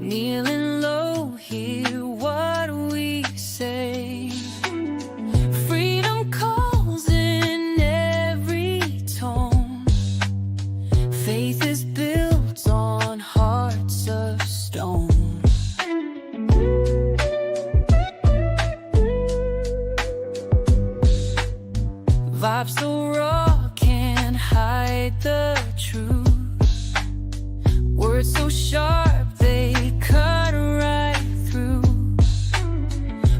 Kneeling low, hear what we say. Freedom calls in every tone. Faith is built on hearts of stone. Vibes so raw, can't hide the truth. Words so sharp, they cut right through.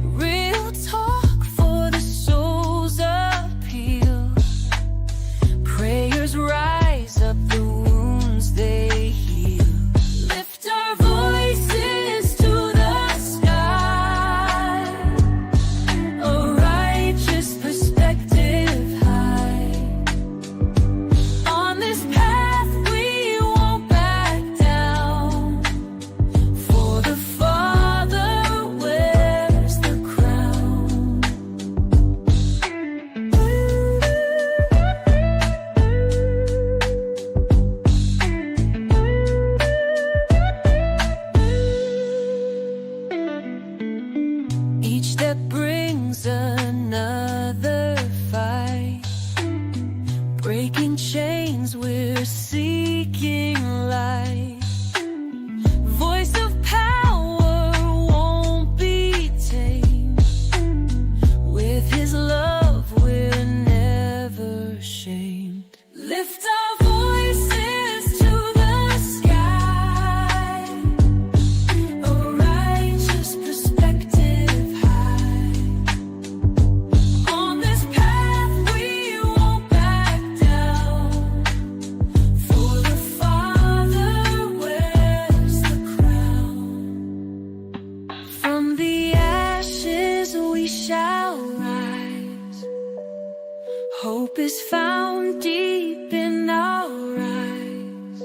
Real talk for the soul's appeal. Prayers rise up, the wounds they heal. Lift our voices to the sky. A righteous perspective high. On this path we won't back down. For the Father wears the crown. Each step brings another fight. Breaking chains, we're seeking light. Voice of power won't be tamed. With His love, we're never shamed. Lift our voices to the sky. A righteous perspective high. On this path we won't back down. For the Father wears the crown. From the ashes we shall rise. Hope is found deep in our eyes.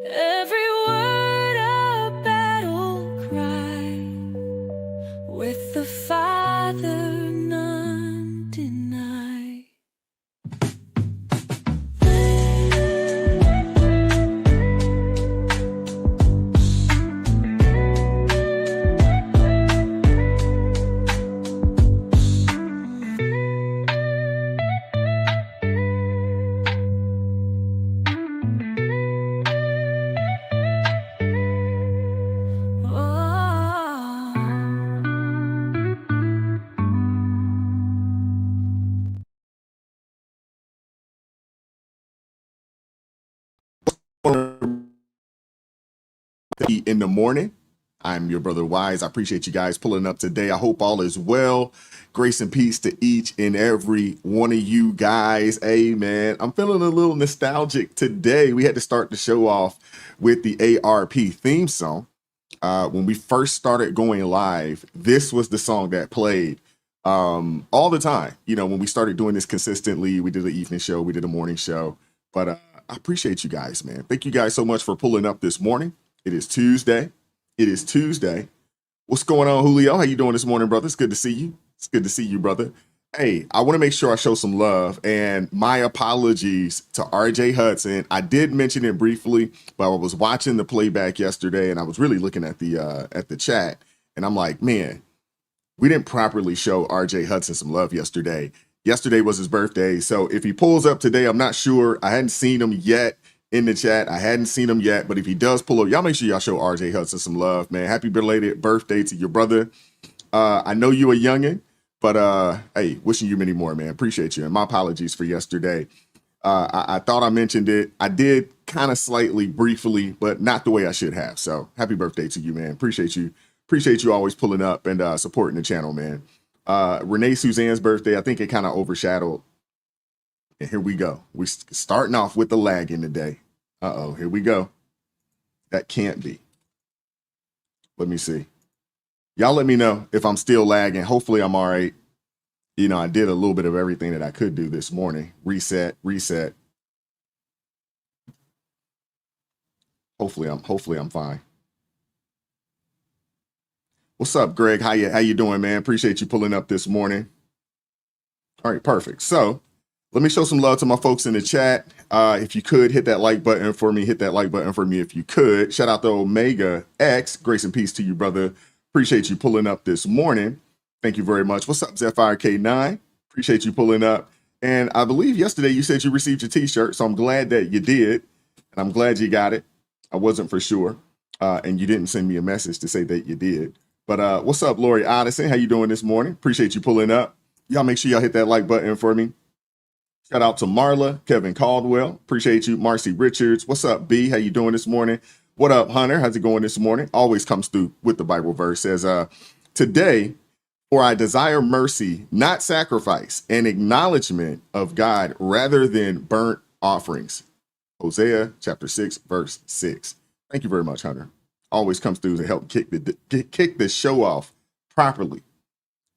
Every word a battle cry. With the Father none deny. In the morning. I'm your brother Wise. I appreciate you guys pulling up today. I hope all is well. Grace and peace to each and every one of you guys. Amen. I'm feeling a little nostalgic today. We had to start the show off with the ARP theme song. When we first started going live, this was the song that played all the time. You know, when we started doing this consistently, we did an evening show, we did a morning show. But I appreciate you guys, man. Thank you guys so much for pulling up this morning. It is Tuesday. It is Tuesday. What's going on, Julio? How you doing this morning, brother? It's good to see you. It's good to see you, brother. Hey, I want to make sure I show some love, and my apologies to RJ Hudson. I did mention it briefly, but I was watching the playback yesterday, and I was really looking at the chat, and I'm like, man, we didn't properly show RJ Hudson some love yesterday. Yesterday was his birthday, so if he pulls up today, I'm not sure. I hadn't seen him yet in the chat. I hadn't seen him yet, but if he does pull up, y'all make sure y'all show RJ Hudson some love, man. Happy belated birthday to your brother. I know you a youngin', but hey, wishing you many more, man. Appreciate you, and my apologies for yesterday. I thought I mentioned it. I did kind of slightly, briefly, but not the way I should have. So happy birthday to you, man. Appreciate you. Appreciate you always pulling up and supporting the channel, man. Renee Suzanne's birthday, I think it kind of overshadowed. And here we go. We're starting off with the lag in the day. Uh-oh, here we go. That can't be. Let me see. Y'all let me know if I'm still lagging. Hopefully I'm all right. You know, I did a little bit of everything that I could do this morning. Reset. Hopefully I'm fine. What's up, Greg? How you doing, man? Appreciate you pulling up this morning. All right, perfect. So Let me show some love to my folks in the chat. If you could hit that like button for me, hit that like button for me if you could. Shout out to Omega X. Grace and peace to you, brother. Appreciate you pulling up this morning. Thank you very much. What's up, Zephyr K9? Appreciate you pulling up. And I believe yesterday you said you received your t-shirt, so I'm glad that you did. And I'm glad you got it. I wasn't for sure. And you didn't send me a message to say that you did. But what's up, Lori Odyssey? How you doing this morning? Appreciate you pulling up. Y'all make sure y'all hit that like button for me. Shout out to Marla, Kevin Caldwell. Appreciate you. Marcy Richards. What's up, B? How you doing this morning? What up, Hunter? How's it going this morning? Always comes through with the Bible verse. Says, today, for I desire mercy, not sacrifice, and acknowledgement of God rather than burnt offerings. Hosea chapter 6, verse 6. Thank you very much, Hunter. Always comes through to help kick the show off properly.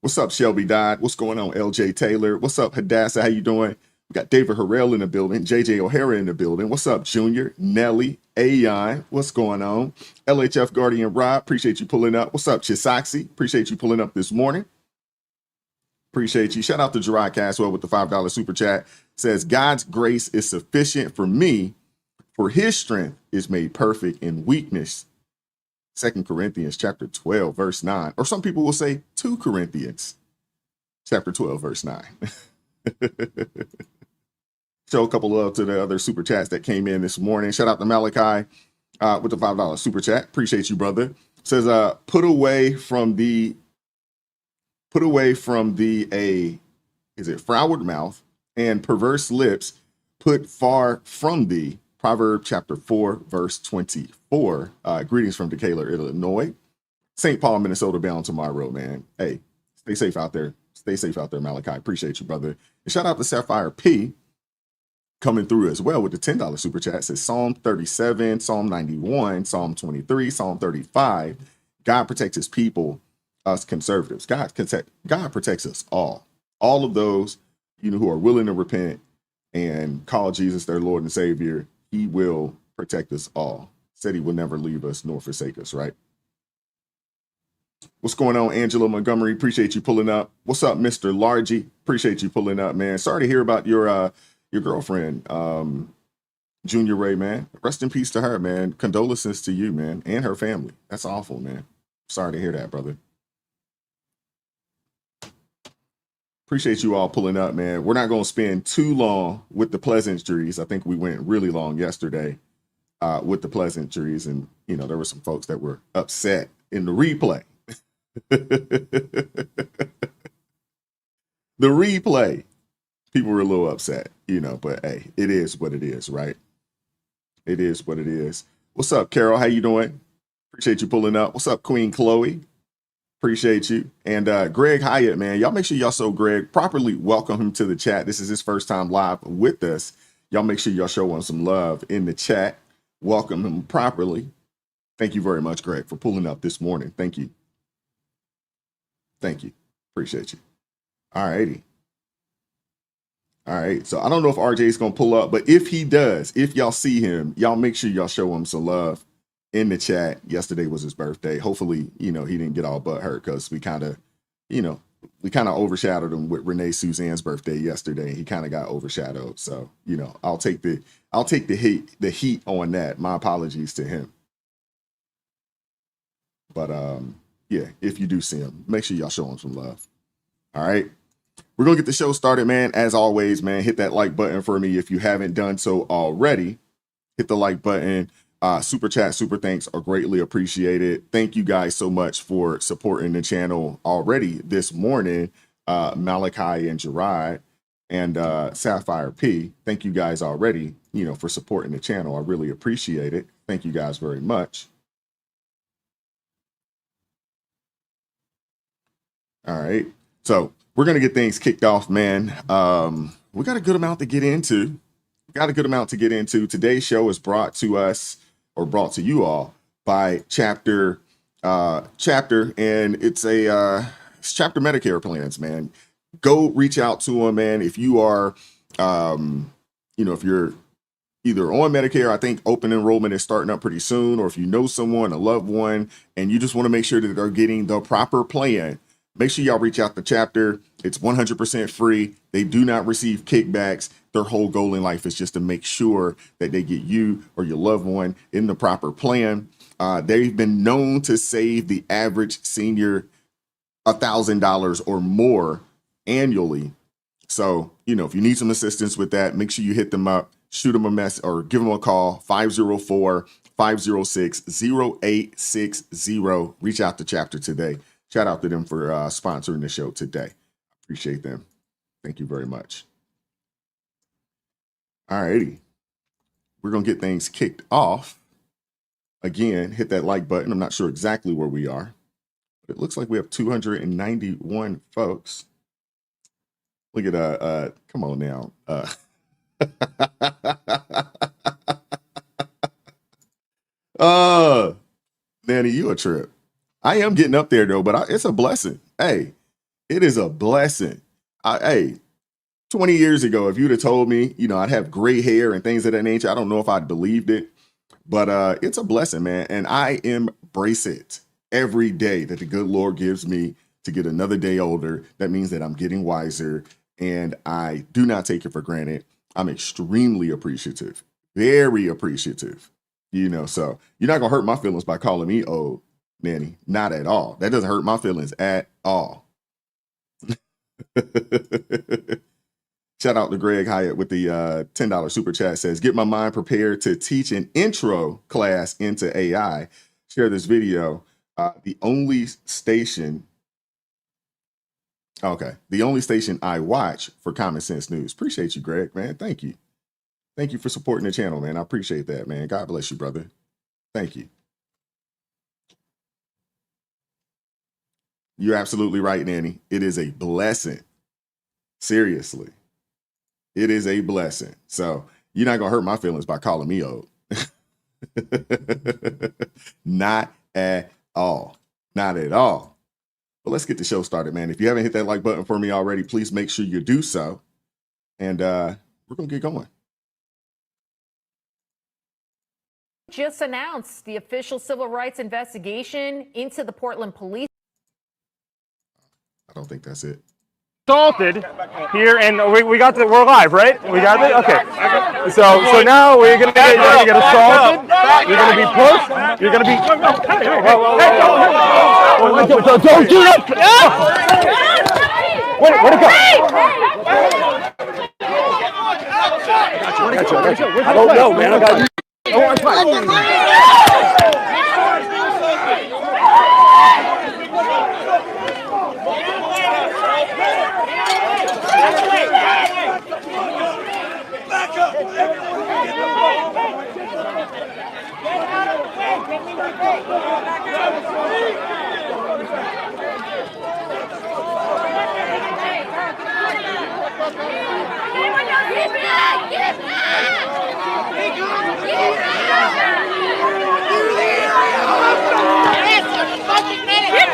What's up, Shelby Dodd? What's going on, LJ Taylor? What's up, Hadassah? How you doing? We got David Harrell in the building, JJ O'Hara in the building. What's up, Junior? Nelly, Ayon, what's going on? LHF Guardian Rob, appreciate you pulling up. What's up, Chisaxi? Appreciate you pulling up this morning. Appreciate you. Shout out to Gerard Caswell with the $5 super chat. Says, God's grace is sufficient for me, for his strength is made perfect in weakness. 2 Corinthians chapter 12, verse 9. Or some people will say 2 Corinthians chapter 12, verse 9. Show a couple love to the other super chats that came in this morning. Shout out to Malachi with the $5 super chat. Appreciate you, brother. Says, put away from the froward mouth and perverse lips, put far from thee. Proverbs chapter 4, verse 24. Greetings from Decatur, Illinois. St. Paul, Minnesota, bound tomorrow, man. Hey, stay safe out there. Stay safe out there, Malachi. Appreciate you, brother. And shout out to Sapphire P coming through as well with the $10 super chat. It says Psalm 37, Psalm 91, Psalm 23, Psalm 35. God protects his people, us conservatives. God protects us all. All of those, who are willing to repent and call Jesus their Lord and Savior. He will protect us all. Said he will never leave us nor forsake us, right? What's going on, Angela Montgomery? Appreciate you pulling up. What's up, Mr. Largy? Appreciate you pulling up, man. Sorry to hear about your girlfriend, Junior Ray, man. Rest in peace to her, man. Condolences to you, man, and her family. That's awful, man. Sorry to hear that, brother. Appreciate you all pulling up, man. We're not going to spend too long with the pleasantries. I think we went really long yesterday with the pleasantries. And, there were some folks that were upset in the replay. The replay. People were a little upset, but hey, it is what it is, right? It is what it is. What's up, Carol? How you doing? Appreciate you pulling up. What's up, Queen Chloe? Appreciate you. And Greg Hyatt, man, y'all make sure y'all show Greg properly. Welcome him to the chat. This is his first time live with us. Y'all make sure y'all show him some love in the chat. Welcome him properly. Thank you very much, Greg, for pulling up this morning. Thank you. Thank you. Appreciate you. All righty. All right. So I don't know if RJ is going to pull up, but if he does, if y'all see him, y'all make sure y'all show him some love in the chat. Yesterday was his birthday. Hopefully, he didn't get all butt hurt because we kind of overshadowed him with Renee Suzanne's birthday yesterday. He kind of got overshadowed. So, I'll take the heat on that. My apologies to him. But yeah, if you do see him, make sure y'all show him some love. All right. We're going to get the show started, man. As always, man, hit that like button for me if you haven't done so already. Hit the like button. Super chat, super thanks are greatly appreciated. Thank you guys so much for supporting the channel already this morning. Malachi and Gerard and Sapphire P. Thank you guys already, for supporting the channel. I really appreciate it. Thank you guys very much. All right. So we're going to get things kicked off, man. We got a good amount to get into. Today's show is brought to you all by Chapter, and it's Chapter Medicare plans, man. Go reach out to them, man. If you are, if you're either on Medicare, I think open enrollment is starting up pretty soon, or if you know someone, a loved one, and you just want to make sure that they're getting the proper plan, Make sure y'all reach out to chapter. It's 100% free. They do not receive kickbacks. Their whole goal in life is just to make sure that they get you or your loved one in the proper plan. They've been known to save the average senior $1,000 or more annually. So, if you need some assistance with that, make sure you hit them up, shoot them a message, or give them a call, 504-506-0860. Reach out to chapter today. Shout out to them for sponsoring the show today. Appreciate them. Thank you very much. All righty. We're going to get things kicked off. Again, hit that like button. I'm not sure exactly where we are, but it looks like we have 291 folks. Look at come on now. Nanny, you a trip. I am getting up there though, but it's a blessing. Hey, it is a blessing. Hey, 20 years ago, if you'd have told me, I'd have gray hair and things of that nature, I don't know if I'd believed it, but it's a blessing, man. And I embrace it every day that the good Lord gives me to get another day older. That means that I'm getting wiser, and I do not take it for granted. I'm extremely appreciative, very appreciative, so you're not gonna hurt my feelings by calling me old, Nanny. Not at all. That doesn't hurt my feelings at all. Shout out to Greg Hyatt with the $10 super chat. Says, get my mind prepared to teach an intro class into AI. Share this video. The only station I watch for Common Sense News. Appreciate you, Greg, man. Thank you. Thank you for supporting the channel, man. I appreciate that, man. God bless you, brother. Thank you. You're absolutely right, Nanny. It is a blessing. Seriously. It is a blessing. So you're not going to hurt my feelings by calling me old. Not at all. Not at all. But let's get the show started, man. If you haven't hit that like button for me already, please make sure you do so. And we're going to get going. Just announced the official civil rights investigation into the Portland police. I don't think that's it. Assaulted here, and we're live, right? We got it. Okay. So now you're gonna get assaulted. You're gonna be pushed. You're gonna be. Don't do that. Where'd it go? I don't know, man. I got.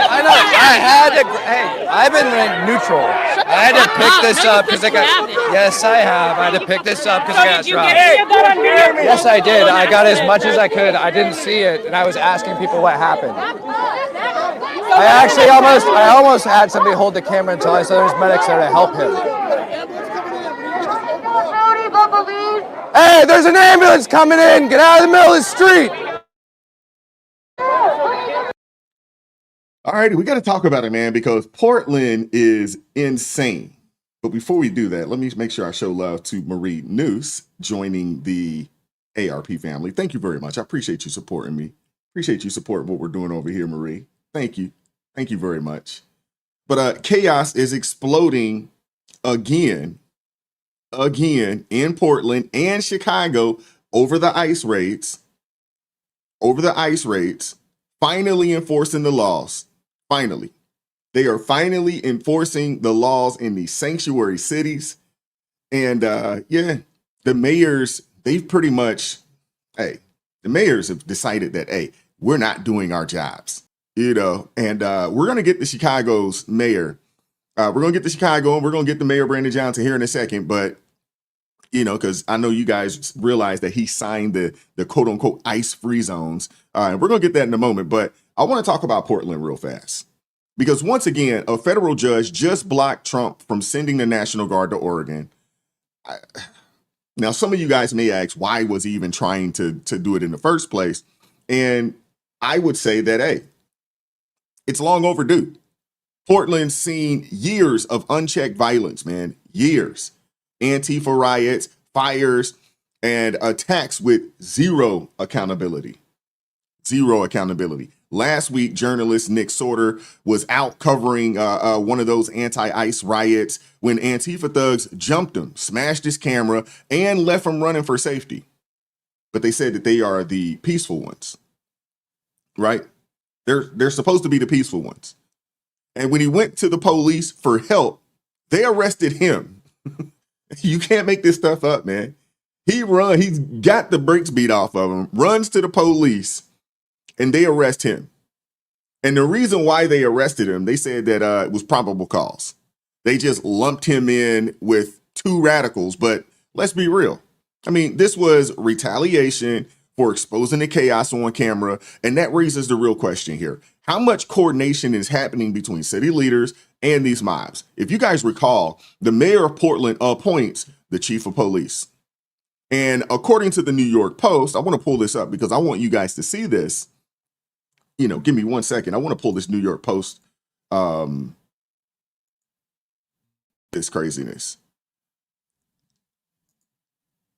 I know. I had to. Hey, I've been neutral. I had to pick this up because I got. Yes, I have. I had to pick this up because I got dropped. Yes, I did. I got as much as I could. I didn't see it, and I was asking people what happened. I almost had somebody hold the camera until I saw there's medics there to help him. Hey, there's an ambulance coming in. Get out of the middle of the street. All right, we got to talk about it, man, because Portland is insane. But before we do that, let me make sure I show love to Marie Noose joining the ARP family. Thank you very much. I appreciate you supporting me. Appreciate you supporting what we're doing over here, Marie. Thank you. Thank you very much. But chaos is exploding again in Portland and Chicago over the ICE raids. Finally enforcing the laws. Finally. They are finally enforcing the laws in these sanctuary cities. And the mayors, they've pretty much, the mayors have decided that, we're not doing our jobs, and we're going to get the Chicago's mayor. We're going to get the Chicago, and we're going to get the mayor, Brandon Johnson, here in a second. But, because I know you guys realize that he signed the quote unquote ICE free zones. And we're going to get that in a moment. But I want to talk about Portland real fast, Because once again, a federal judge just blocked Trump from sending the National Guard to Oregon. Now, some of you guys may ask, why was he even trying to do it in the first place? And I would say that, hey, it's long overdue. Portland's seen years of unchecked violence, man, years. Antifa riots, fires, and attacks with zero accountability. Zero accountability. Last week, journalist Nick Sorter was out covering one of those anti-ICE riots when Antifa thugs jumped him, smashed his camera, and left him running for safety. But they said that they are the peaceful ones, right? They're supposed to be the peaceful ones. And when he went to the police for help, they arrested him. You can't make this stuff up, man. He's got the brakes beat off of him, runs to the police, and they arrest him. And the reason why they arrested him, they said that it was probable cause. They just lumped him in with two radicals. But let's be real. I mean, this was retaliation for exposing the chaos on camera. And that raises the real question here. How much coordination is happening between city leaders and these mobs? If you guys recall, the mayor of Portland appoints the chief of police. And according to the New York Post, I want to pull this up because I want you guys to see this. You know, give me 1 second. I want to pull this New York Post, this craziness.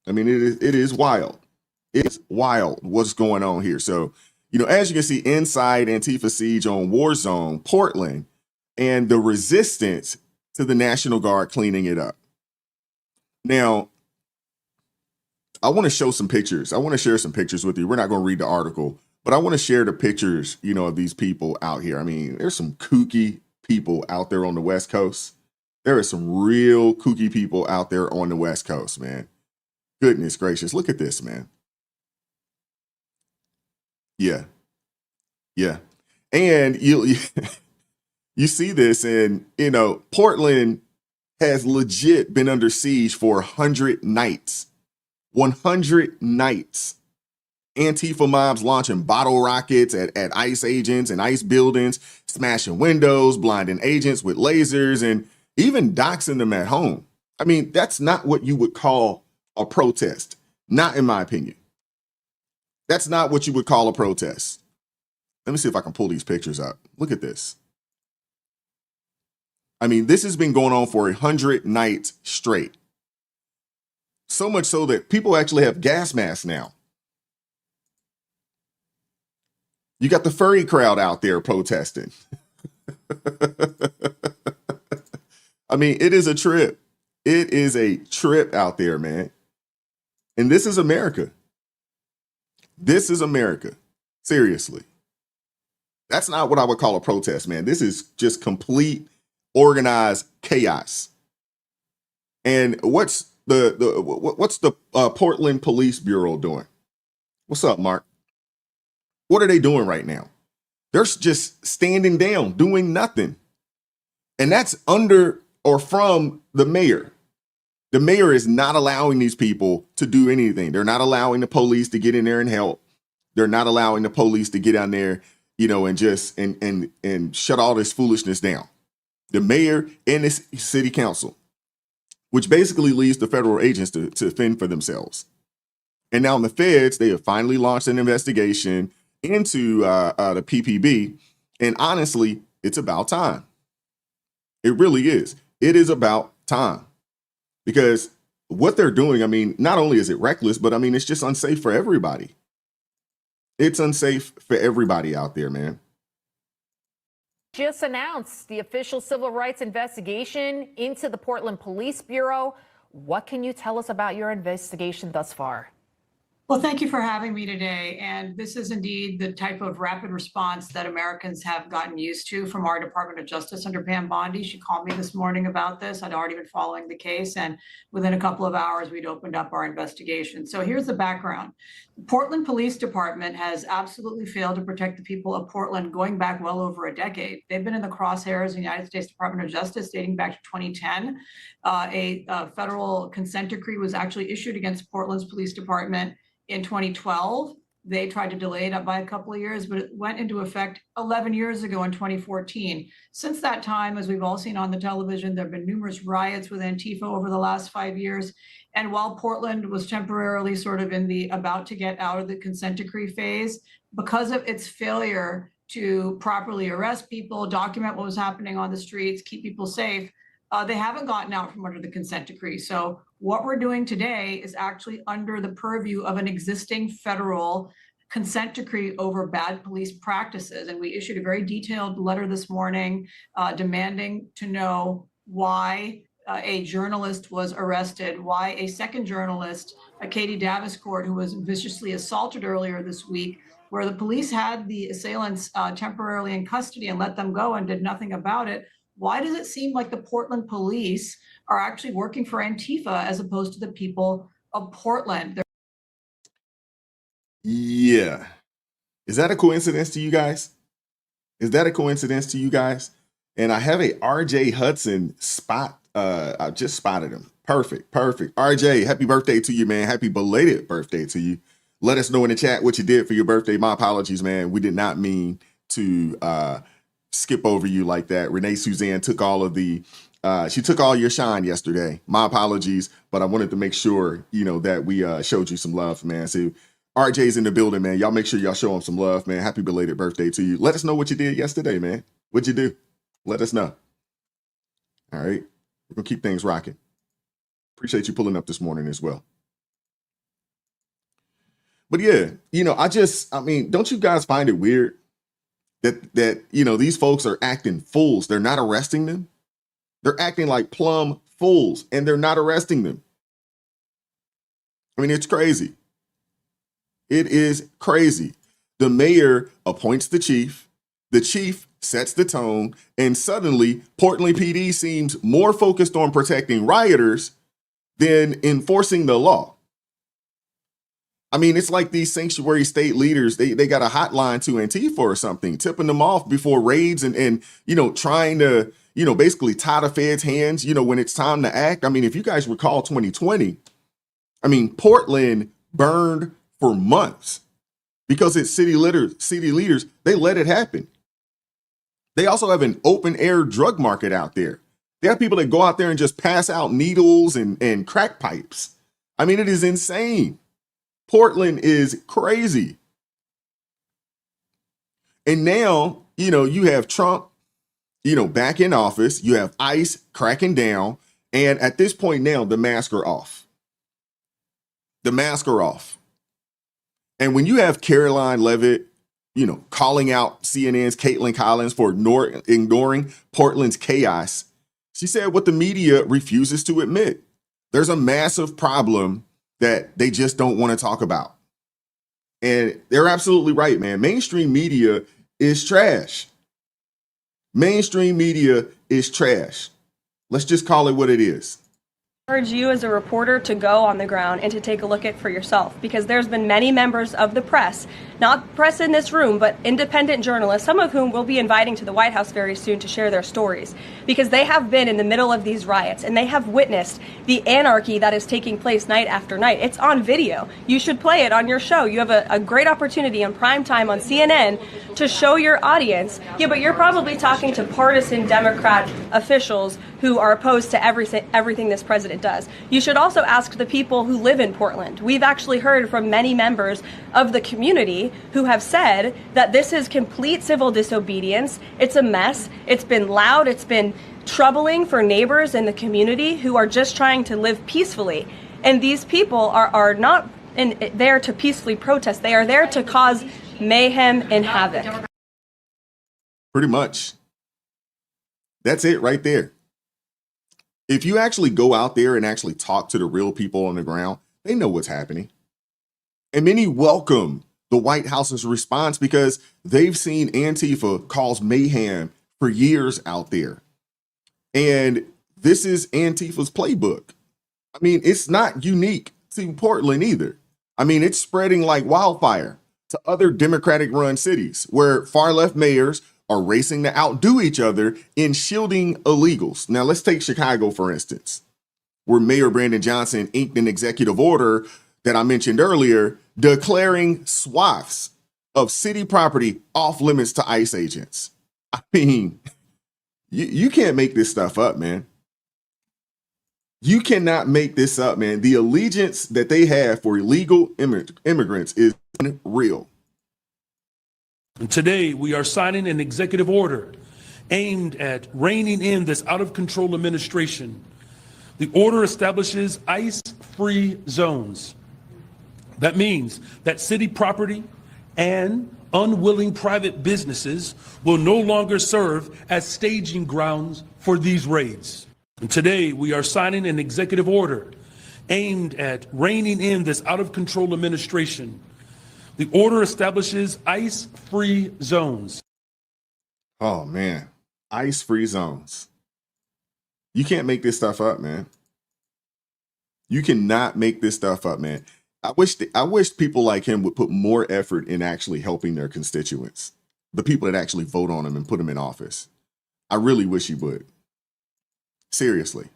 I mean, it is wild. It's wild what's going on here. So, you know, as you can see, inside Antifa siege on War Zone, Portland, and the resistance to the National Guard cleaning it up. Now, I want to show some pictures. I want to share some pictures with you. We're not going to read the article, but I want to share the pictures, you know, of these people out here. I mean, there's some kooky people out there on the West Coast. There are some real kooky people out there on the West Coast, man. Goodness gracious. Look at this, man. Yeah. Yeah. And you see this, and, you know, Portland has legit been under siege for 100 nights. 100 nights. Antifa mobs launching bottle rockets at ICE agents and ICE buildings, smashing windows, blinding agents with lasers, and even doxing them at home. I mean, that's not what you would call a protest. Not in my opinion. That's not what you would call a protest. Let me see if I can pull these pictures up. Look at this. I mean, this has been going on for 100 nights straight. So much so that people actually have gas masks now. You got the furry crowd out there protesting. I mean, it is a trip. It is a trip out there, man. And this is America. This is America. Seriously. That's not what I would call a protest, man. This is just complete organized chaos. And what's the Portland Police Bureau doing? What's up, Mark? What are they doing right now? They're just standing down, doing nothing. And that's under or from the mayor. The mayor is not allowing these people to do anything. They're not allowing the police to get in there and help. They're not allowing the police to get down there, you know, and just and shut all this foolishness down. The mayor and the city council, which basically leaves the federal agents to fend for themselves. And now in the feds, they have finally launched an investigation into the PPB. And honestly, it's about time. It really is. It is about time. Because what they're doing, I mean, not only is it reckless, but I mean, it's just unsafe for everybody. It's unsafe for everybody out there, man. Just announced the official civil rights investigation into the Portland Police Bureau. What can you tell us about your investigation thus far? Well, thank you for having me today. And this is indeed the type of rapid response that Americans have gotten used to from our Department of Justice under Pam Bondi. She called me this morning about this. I'd already been following the case, and within a couple of hours, we'd opened up our investigation. So here's the background. The Portland Police Department has absolutely failed to protect the people of Portland going back well over a decade. They've been in the crosshairs of the United States Department of Justice dating back to 2010. A federal consent decree was actually issued against Portland's police department in 2012. They tried to delay it by a couple of years, but it went into effect 11 years ago in 2014. Since that time, as we've all seen on the television, there have been numerous riots with Antifa over the last 5 years. And while Portland was temporarily sort of in the about to get out of the consent decree phase, because of its failure to properly arrest people, document what was happening on the streets, keep people safe, they haven't gotten out from under the consent decree. So what we're doing today is actually under the purview of an existing federal consent decree over bad police practices. And we issued a very detailed letter this morning demanding to know why a journalist was arrested, why a second journalist, Katie Daviscourt, who was viciously assaulted earlier this week, where the police had the assailants temporarily in custody and let them go and did nothing about it. Why does it seem like the Portland police are actually working for Antifa as opposed to the people of Portland? Yeah. Is that a coincidence to you guys? Is that a coincidence to you guys? And I have a RJ Hudson spot. I just spotted him. Perfect. RJ, happy birthday to you, man. Happy belated birthday to you. Let us know in the chat what you did for your birthday. My apologies, man. We did not mean to skip over you like that. Renee Suzanne took all of the she took all your shine yesterday. My apologies, but I wanted to make sure, that we showed you some love, man. So RJ's in the building, man. Y'all make sure y'all show him some love, man. Happy belated birthday to you. Let us know what you did yesterday, man. What'd you do? Let us know. All right. We're going to keep things rocking. Appreciate you pulling up this morning as well. But yeah, don't you guys find it weird that these folks are acting fools? They're not arresting them. They're acting like plumb fools and they're not arresting them. I mean, it's crazy. It is crazy. The mayor appoints the chief sets the tone, and suddenly Portland PD seems more focused on protecting rioters than enforcing the law. I mean, it's like these sanctuary state leaders, they got a hotline to Antifa or something, tipping them off before raids and trying to, basically tie the feds' hands, when it's time to act. I mean, if you guys recall 2020, Portland burned for months because its city leaders, they let it happen. They also have an open air drug market out there. They have people that go out there and just pass out needles and crack pipes. I mean, it is insane. Portland is crazy. And now, you have Trump, back in office. You have ICE cracking down. And at this point now, the masks are off. The masks are off. And when you have Caroline Leavitt, calling out CNN's Caitlin Collins for ignoring Portland's chaos, she said what the media refuses to admit. There's a massive problem that they just don't want to talk about. And they're absolutely right, man. Mainstream media is trash. Mainstream media is trash. Let's just call it what it is. I urge you as a reporter to go on the ground and to take a look at for yourself, because there's been many members of the press, not press in this room, but independent journalists, some of whom we'll be inviting to the White House very soon to share their stories, because they have been in the middle of these riots and they have witnessed the anarchy that is taking place night after night. It's on video. You should play it on your show. You have a great opportunity on prime time on CNN to show your audience. Yeah, but you're probably talking to partisan Democrat officials who are opposed to everything this president does. You should also ask the people who live in Portland. We've actually heard from many members of the community who have said that this is complete civil disobedience. It's a mess. It's been loud. It's been troubling for neighbors in the community who are just trying to live peacefully. And these people are not there to peacefully protest. They are there to cause mayhem and havoc. Pretty much. That's it right there. If you actually go out there and actually talk to the real people on the ground, they know what's happening. And many welcome the White House's response because they've seen Antifa cause mayhem for years out there. And this is Antifa's playbook. I mean, it's not unique to Portland either. I mean, it's spreading like wildfire to other Democratic-run cities where far-left mayors are racing to outdo each other in shielding illegals. Now, let's take Chicago, for instance, where Mayor Brandon Johnson inked an executive order that I mentioned earlier, declaring swaths of city property off limits to ICE agents. I mean, you can't make this stuff up, man. You cannot make this up, man. The allegiance that they have for illegal immigrants is unreal. And today, we are signing an executive order aimed at reining in this out-of-control administration. The order establishes ICE-free zones. That means that city property and unwilling private businesses will no longer serve as staging grounds for these raids. And today, we are signing an executive order aimed at reining in this out-of-control administration. The order establishes ICE-free zones. Oh, man. ICE-free zones. You can't make this stuff up, man. You cannot make this stuff up, man. I wish people like him would put more effort in actually helping their constituents, the people that actually vote on him and put him in office. I really wish he would. Seriously.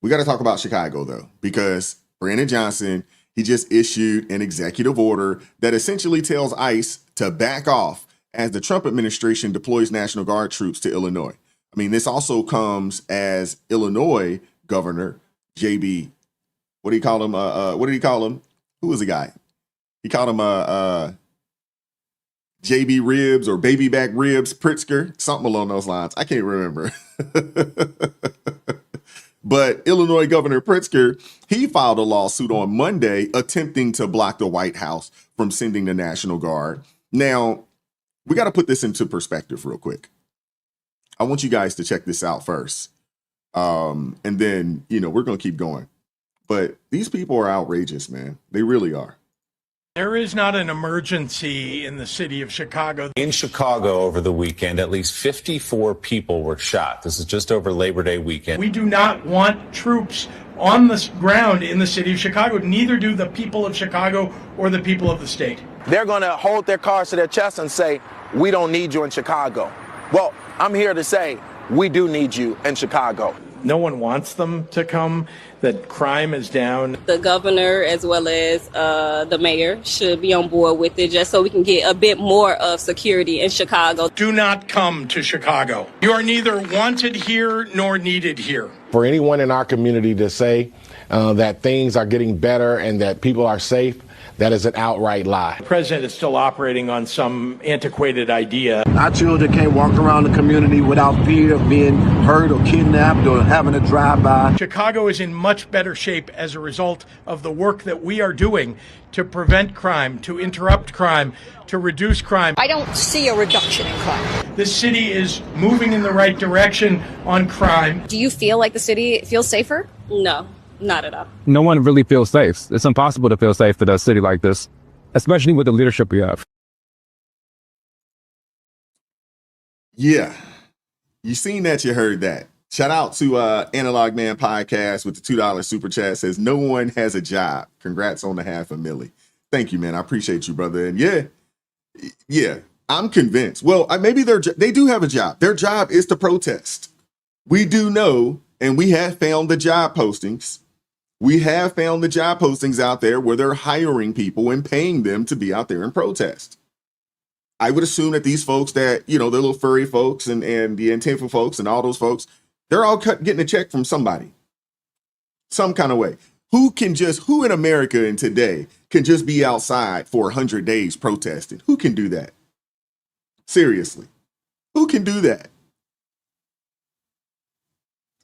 We got to talk about Chicago, though, because Brandon Johnson, he just issued an executive order that essentially tells ICE to back off as the Trump administration deploys National Guard troops to Illinois. I mean, this also comes as Illinois Governor JB. What do you call him? What did he call him? Who was the guy? He called him JB Ribs or Baby Back Ribs Pritzker, something along those lines. I can't remember. But Illinois Governor Pritzker, he filed a lawsuit on Monday attempting to block the White House from sending the National Guard. Now, we got to put this into perspective real quick. I want you guys to check this out first. And then, we're going to keep going. But these people are outrageous, man. They really are. There is not an emergency in the city of Chicago. In Chicago over the weekend, at least 54 people were shot. This is just over Labor Day weekend. We do not want troops on the ground in the city of Chicago. Neither do the people of Chicago or the people of the state. They're going to hold their cards to their chest and say, we don't need you in Chicago. Well, I'm here to say we do need you in Chicago. No one wants them to come, that crime is down. The governor as well as the mayor should be on board with it just so we can get a bit more of security in Chicago. Do not come to Chicago. You are neither wanted here nor needed here. For anyone in our community to say that things are getting better and that people are safe, that is an outright lie. The president is still operating on some antiquated idea. Our children can't walk around the community without fear of being hurt or kidnapped or having a drive-by. Chicago is in much better shape as a result of the work that we are doing to prevent crime, to interrupt crime, to reduce crime. I don't see a reduction in crime. This city is moving in the right direction on crime. Do you feel like the city feels safer? No. Not at all. No one really feels safe. It's impossible to feel safe in a city like this, especially with the leadership we have. Yeah. You seen that, you heard that. Shout out to Analog Man Podcast with the $2 super chat. Says no one has a job. Congrats on the $500,000. Thank you, man. I appreciate you, brother. And yeah, I'm convinced. Well, maybe they do have a job. Their job is to protest. We do know, and we have found the job postings. We have found the job postings out there where they're hiring people and paying them to be out there and protest. I would assume that these folks that, the little furry folks and the Antifa folks and all those folks, they're all getting a check from somebody, some kind of way. Who in America and today can just be outside for 100 days protesting? Who can do that? Seriously, who can do that?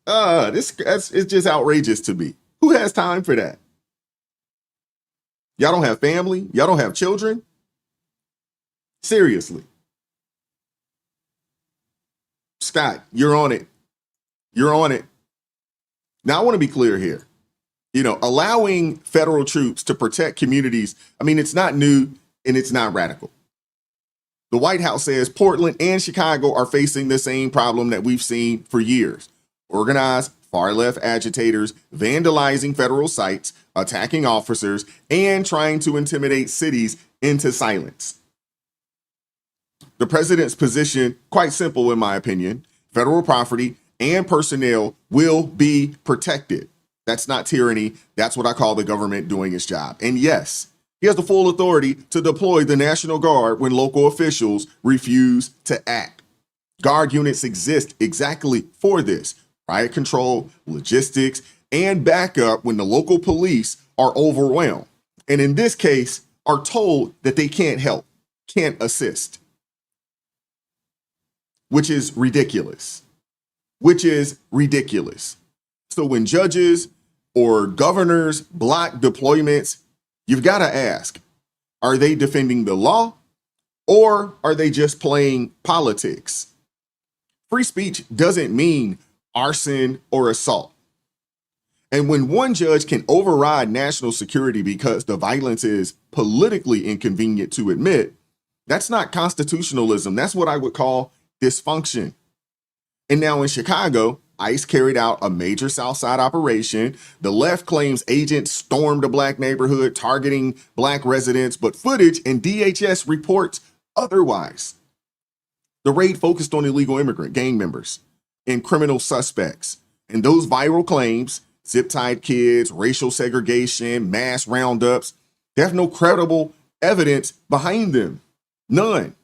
It's just outrageous to me. Who has time for that? Y'all don't have family? Y'all don't have children? Seriously. Scott, you're on it. You're on it. Now, I want to be clear here. Allowing federal troops to protect communities, it's not new and it's not radical. The White House says Portland and Chicago are facing the same problem that we've seen for years. Organized far-left agitators vandalizing federal sites, attacking officers, and trying to intimidate cities into silence. The president's position, quite simple in my opinion, federal property and personnel will be protected. That's not tyranny. That's what I call the government doing its job. And yes, he has the full authority to deploy the National Guard when local officials refuse to act. Guard units exist exactly for this: riot control, logistics, and backup when the local police are overwhelmed. And in this case, are told that they can't help, can't assist, which is ridiculous. So when judges or governors block deployments, you've got to ask, are they defending the law or are they just playing politics? Free speech doesn't mean arson or assault. And when one judge can override national security because the violence is politically inconvenient to admit, that's not constitutionalism. That's what I would call dysfunction. And now in Chicago, ICE carried out a major Southside operation. The left claims agents stormed a black neighborhood targeting black residents, but footage and DHS reports otherwise. The raid focused on illegal immigrant gang members and criminal suspects. And those viral claims, zip-tied kids, racial segregation, mass roundups, they have no credible evidence behind them. None.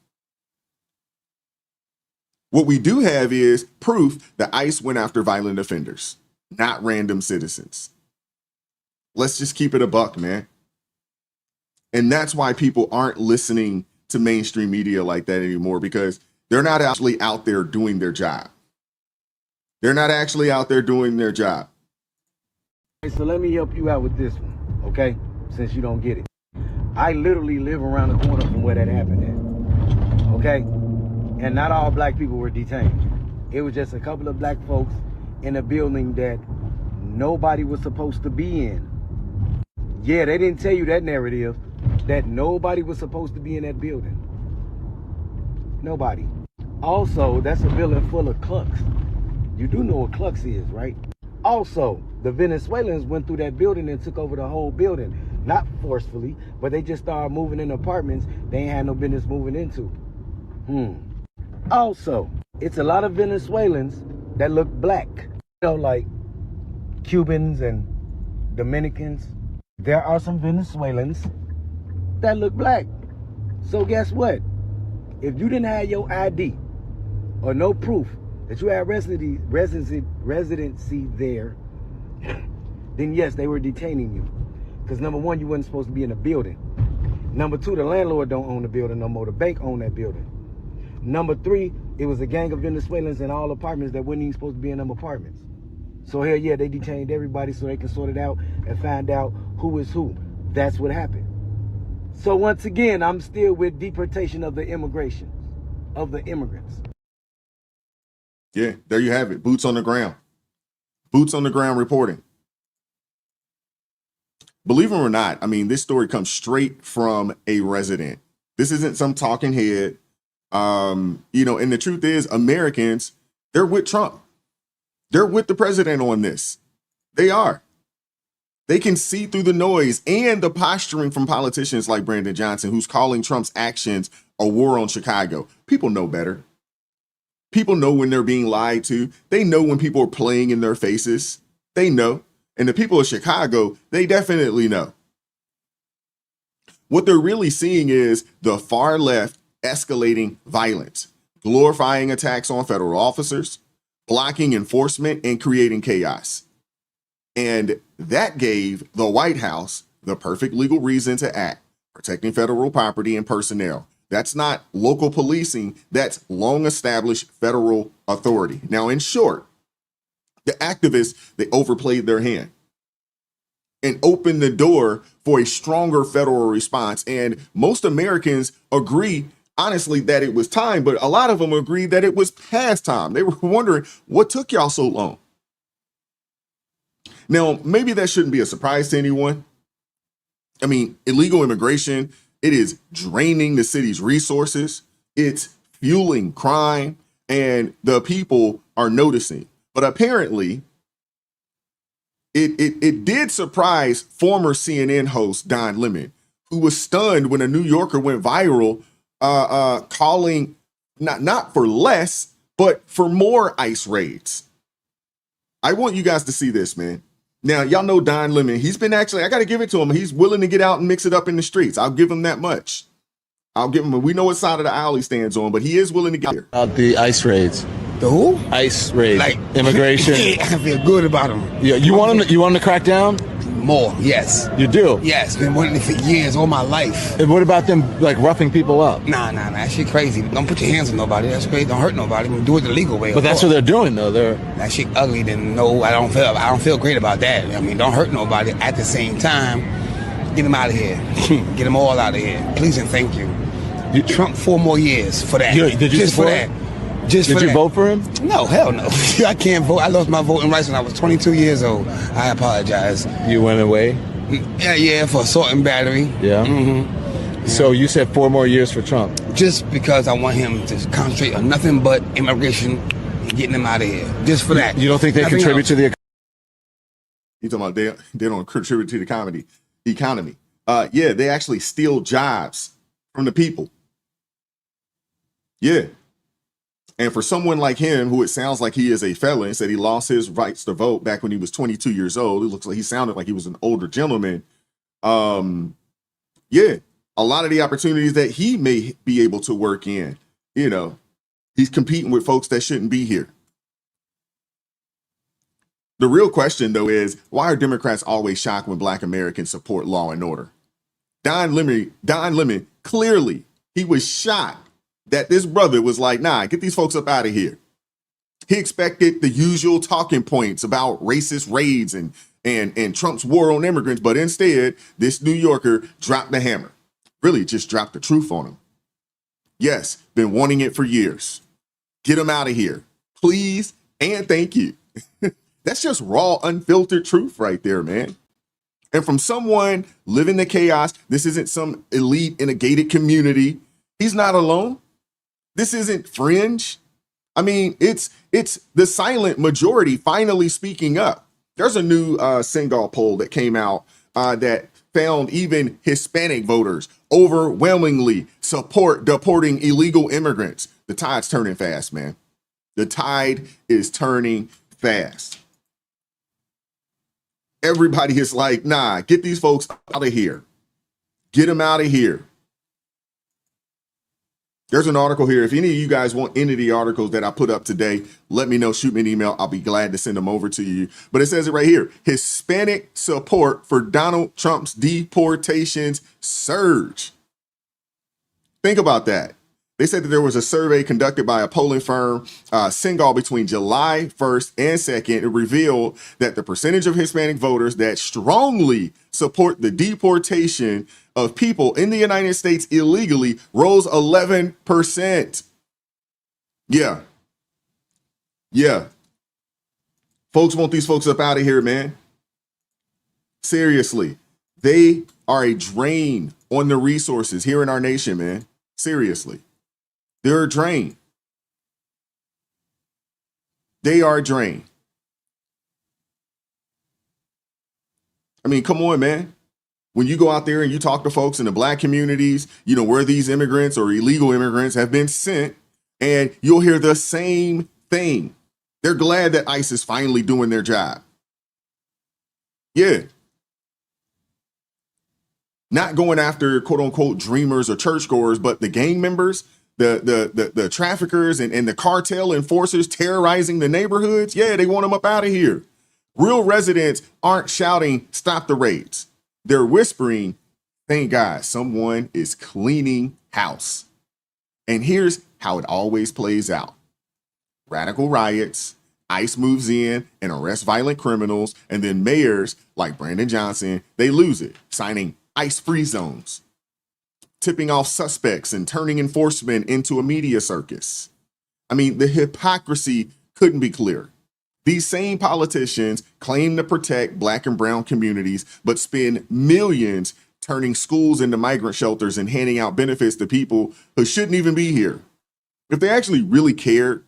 What we do have is proof that ICE went after violent offenders, not random citizens. Let's just keep it a buck, man. And that's why people aren't listening to mainstream media like that anymore, because they're not actually out there doing their job. So let me help you out with this one, okay? Since you don't get it. I literally live around the corner from where that happened at, okay? And not all black people were detained. It was just a couple of black folks in a building that nobody was supposed to be in. Yeah, they didn't tell you that narrative, that nobody was supposed to be in that building. Nobody. Also, that's a building full of clucks. You do know what clucks is, right? Also, the Venezuelans went through that building and took over the whole building. Not forcefully, but they just started moving in apartments they ain't had no business moving into. Also, it's a lot of Venezuelans that look black. You know, like Cubans and Dominicans. There are some Venezuelans that look black. So guess what? If you didn't have your ID or no proof that you had residency there, then yes, they were detaining you. Because number one, you weren't supposed to be in the building. Number two, the landlord don't own the building no more. The bank owned that building. Number three, it was a gang of Venezuelans in all apartments that weren't even supposed to be in them apartments. So hell yeah, they detained everybody so they can sort it out and find out who is who. That's what happened. So once again, I'm still with deportation of the immigrants. Yeah, there you have it. Boots on the ground. Boots on the ground reporting. Believe it or not, I mean, this story comes straight from a resident. This isn't some talking head. And the truth is, Americans, they're with Trump. They're with the president on this. They are. They can see through the noise and the posturing from politicians like Brandon Johnson, who's calling Trump's actions a war on Chicago. People know better. People know when they're being lied to. They know when people are playing in their faces. They know. And the people of Chicago, they definitely know. What they're really seeing is the far left escalating violence, glorifying attacks on federal officers, blocking enforcement, and creating chaos. And that gave the White House the perfect legal reason to act, protecting federal property and personnel. That's not local policing. That's long established federal authority. Now, in short, the activists, they overplayed their hand and opened the door for a stronger federal response. And most Americans agree, honestly, that it was time, but a lot of them agree that it was past time. They were wondering, what took y'all so long? Now, maybe that shouldn't be a surprise to anyone. I mean, illegal immigration, it is draining the city's resources. It's fueling crime, and the people are noticing. But apparently, it did surprise former CNN host Don Lemon, who was stunned when a New Yorker went viral, calling not for less, but for more ICE raids. I want you guys to see this, man. Now, y'all know Don Lemon. He's been actually, I got to give it to him. He's willing to get out and mix it up in the streets. I'll give him that much. I'll give him, we know what side of the aisle he stands on, but he is willing to get here. About the ICE raids. The who? ICE raids. Like immigration. I feel good about them. Yeah, you want them to crack down? More, yes. You do? Yes, been waiting for years, all my life. And what about them like roughing people up? Nah, that shit crazy. Don't put your hands on nobody. That's crazy. Don't hurt nobody. Do it the legal way. But that's what they're doing though. That shit ugly. Then no, I don't feel great about that. I mean, don't hurt nobody. At the same time, get them out of here. Get them all out of here. Please and thank you. Trump 4 more years for that. Did you just for support that? him? Just Did for you that. vote for him? No, hell no. I can't vote. I lost my voting rights when I was 22 years old. I apologize. You went away? Yeah, for assault and battery. Yeah. Mm-hmm. So you said 4 more years for Trump? Just because I want him to concentrate on nothing but immigration and getting them out of here. Just for that. You don't think they Nothing contribute else. to the He's talking about they don't contribute to the economy. Yeah, they actually steal jobs from the people. Yeah. And for someone like him, who it sounds like he is a felon, said he lost his rights to vote back when he was 22 years old. It looks like he sounded like he was an older gentleman. Yeah, a lot of the opportunities that he may be able to work in, he's competing with folks that shouldn't be here. The real question, though, is why are Democrats always shocked when Black Americans support law and order? Don Lemon, clearly, he was shocked that this brother was like, nah, get these folks up out of here. He expected the usual talking points about racist raids and Trump's war on immigrants, but instead, this New Yorker dropped the hammer. Really just dropped the truth on him. Yes, been wanting it for years. Get him out of here. Please and thank you. That's just raw, unfiltered truth right there, man. And from someone living the chaos, this isn't some elite in a gated community. He's not alone. This isn't fringe. I mean, it's the silent majority finally speaking up. There's a new Senegal poll that came out that found even Hispanic voters overwhelmingly support deporting illegal immigrants. The tide's turning fast, man. The tide is turning fast. Everybody is like, nah, get these folks out of here. Get them out of here. There's an article here. If any of you guys want any of the articles that I put up today, let me know. Shoot me an email. I'll be glad to send them over to you. But it says it right here. Hispanic support for Donald Trump's deportations surge. Think about that. They said that there was a survey conducted by a polling firm, Senegal, between July 1st and 2nd. It revealed that the percentage of Hispanic voters that strongly support the deportation of people in the United States illegally rose 11%. Yeah. Folks want these folks up out of here, man. Seriously. They are a drain on the resources here in our nation, man. Seriously. They're a drain. They are a drain. I mean, come on, man. When you go out there and you talk to folks in the Black communities, where these immigrants or illegal immigrants have been sent, and you'll hear the same thing. They're glad that ICE is finally doing their job. Yeah. Not going after quote unquote dreamers or churchgoers, but the gang members, the traffickers and the cartel enforcers terrorizing the neighborhoods. Yeah, they want them up out of here. Real residents aren't shouting, stop the raids. They're whispering, thank God someone is cleaning house. And here's how it always plays out. Radical riots, ICE moves in and arrests violent criminals, and then mayors like Brandon Johnson, they lose it, signing ICE-free zones, tipping off suspects and turning enforcement into a media circus. I mean, the hypocrisy couldn't be clearer. These same politicians claim to protect Black and brown communities, but spend millions turning schools into migrant shelters and handing out benefits to people who shouldn't even be here. If they actually really cared,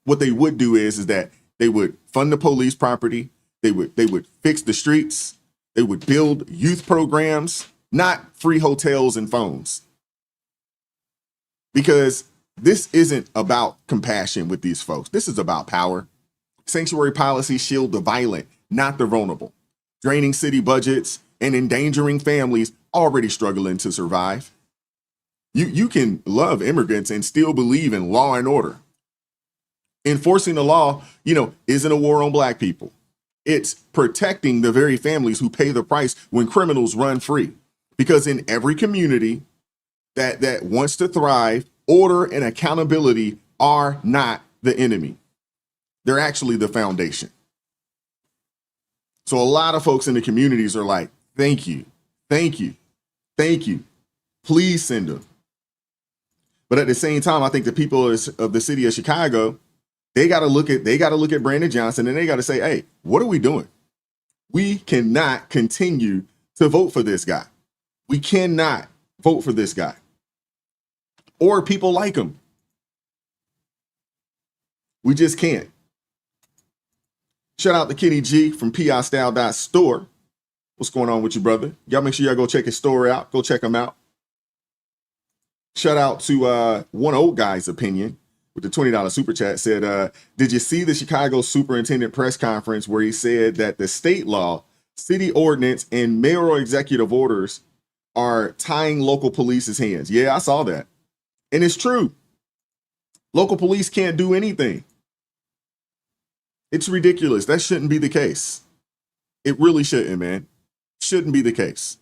what they would do is that they would fund the police property, they would fix the streets, they would build youth programs, not free hotels and phones. Because this isn't about compassion with these folks. This is about power. Sanctuary policies shield the violent, not the vulnerable, draining city budgets and endangering families already struggling to survive. You can love immigrants and still believe in law and order. Enforcing the law, isn't a war on black people. It's protecting the very families who pay the price when criminals run free. Because in every community that wants to thrive, order and accountability are not the enemy. They're actually the foundation. So a lot of folks in the communities are like, thank you, thank you, thank you. Please send them. But at the same time, I think the people of the city of Chicago, they got to look at Brandon Johnson and they got to say, hey, what are we doing? We cannot continue to vote for this guy. We cannot vote for this guy or people like him. We just can't. Shout out to Kenny G from PIstyle.store. What's going on with you, brother? Y'all make sure y'all go check his store out. Go check him out. Shout out to one old guy's opinion with the $20 super chat said, did you see the Chicago superintendent press conference where he said that the state law, city ordinance, and mayoral executive orders are tying local police's hands? Yeah, I saw that. And it's true. Local police can't do anything. It's ridiculous. That shouldn't be the case. It really shouldn't, man. Shouldn't be the case.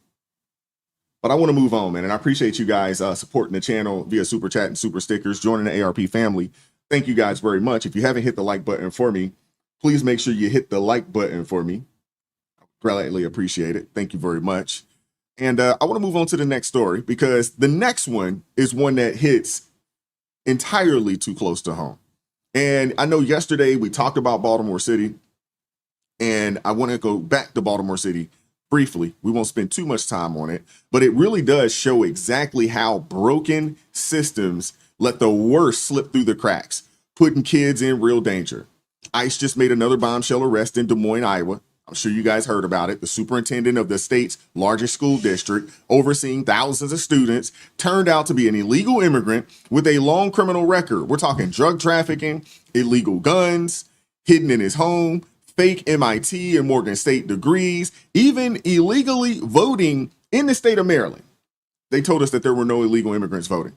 But I want to move on, man. And I appreciate you guys supporting the channel via super chat and super stickers, joining the ARP family. Thank you guys very much. If you haven't hit the like button for me, please make sure you hit the like button for me. Greatly appreciate it. Thank you very much. And I want to move on to the next story because the next one is one that hits entirely too close to home. And I know yesterday we talked about Baltimore City, and I want to go back to Baltimore City briefly. We won't spend too much time on it, but it really does show exactly how broken systems let the worst slip through the cracks, putting kids in real danger. ICE just made another bombshell arrest in Des Moines, Iowa. I'm sure you guys heard about it. The superintendent of the state's largest school district, overseeing thousands of students, turned out to be an illegal immigrant with a long criminal record. We're talking drug trafficking, illegal guns, hidden in his home, fake MIT and Morgan State degrees, even illegally voting in the state of Maryland. They told us that there were no illegal immigrants voting.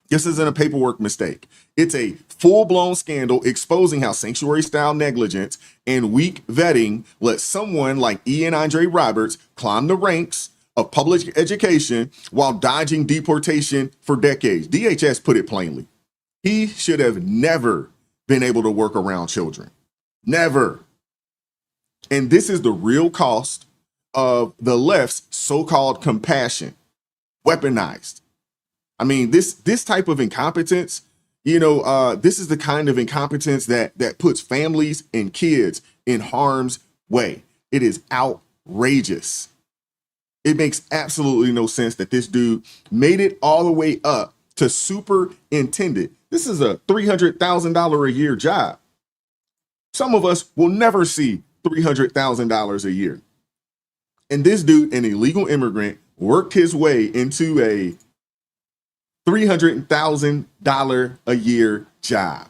This isn't a paperwork mistake. It's a full-blown scandal exposing how sanctuary-style negligence and weak vetting let someone like Ian Andre Roberts climb the ranks of public education while dodging deportation for decades. DHS put it plainly. He should have never been able to work around children. Never. And this is the real cost of the left's so-called compassion, weaponized. I mean, this type of incompetence, this is the kind of incompetence that puts families and kids in harm's way. It is outrageous. It makes absolutely no sense that this dude made it all the way up to superintendent. This is a $300,000 a year job. Some of us will never see $300,000 a year. And this dude, an illegal immigrant, worked his way into a $300,000 a year job.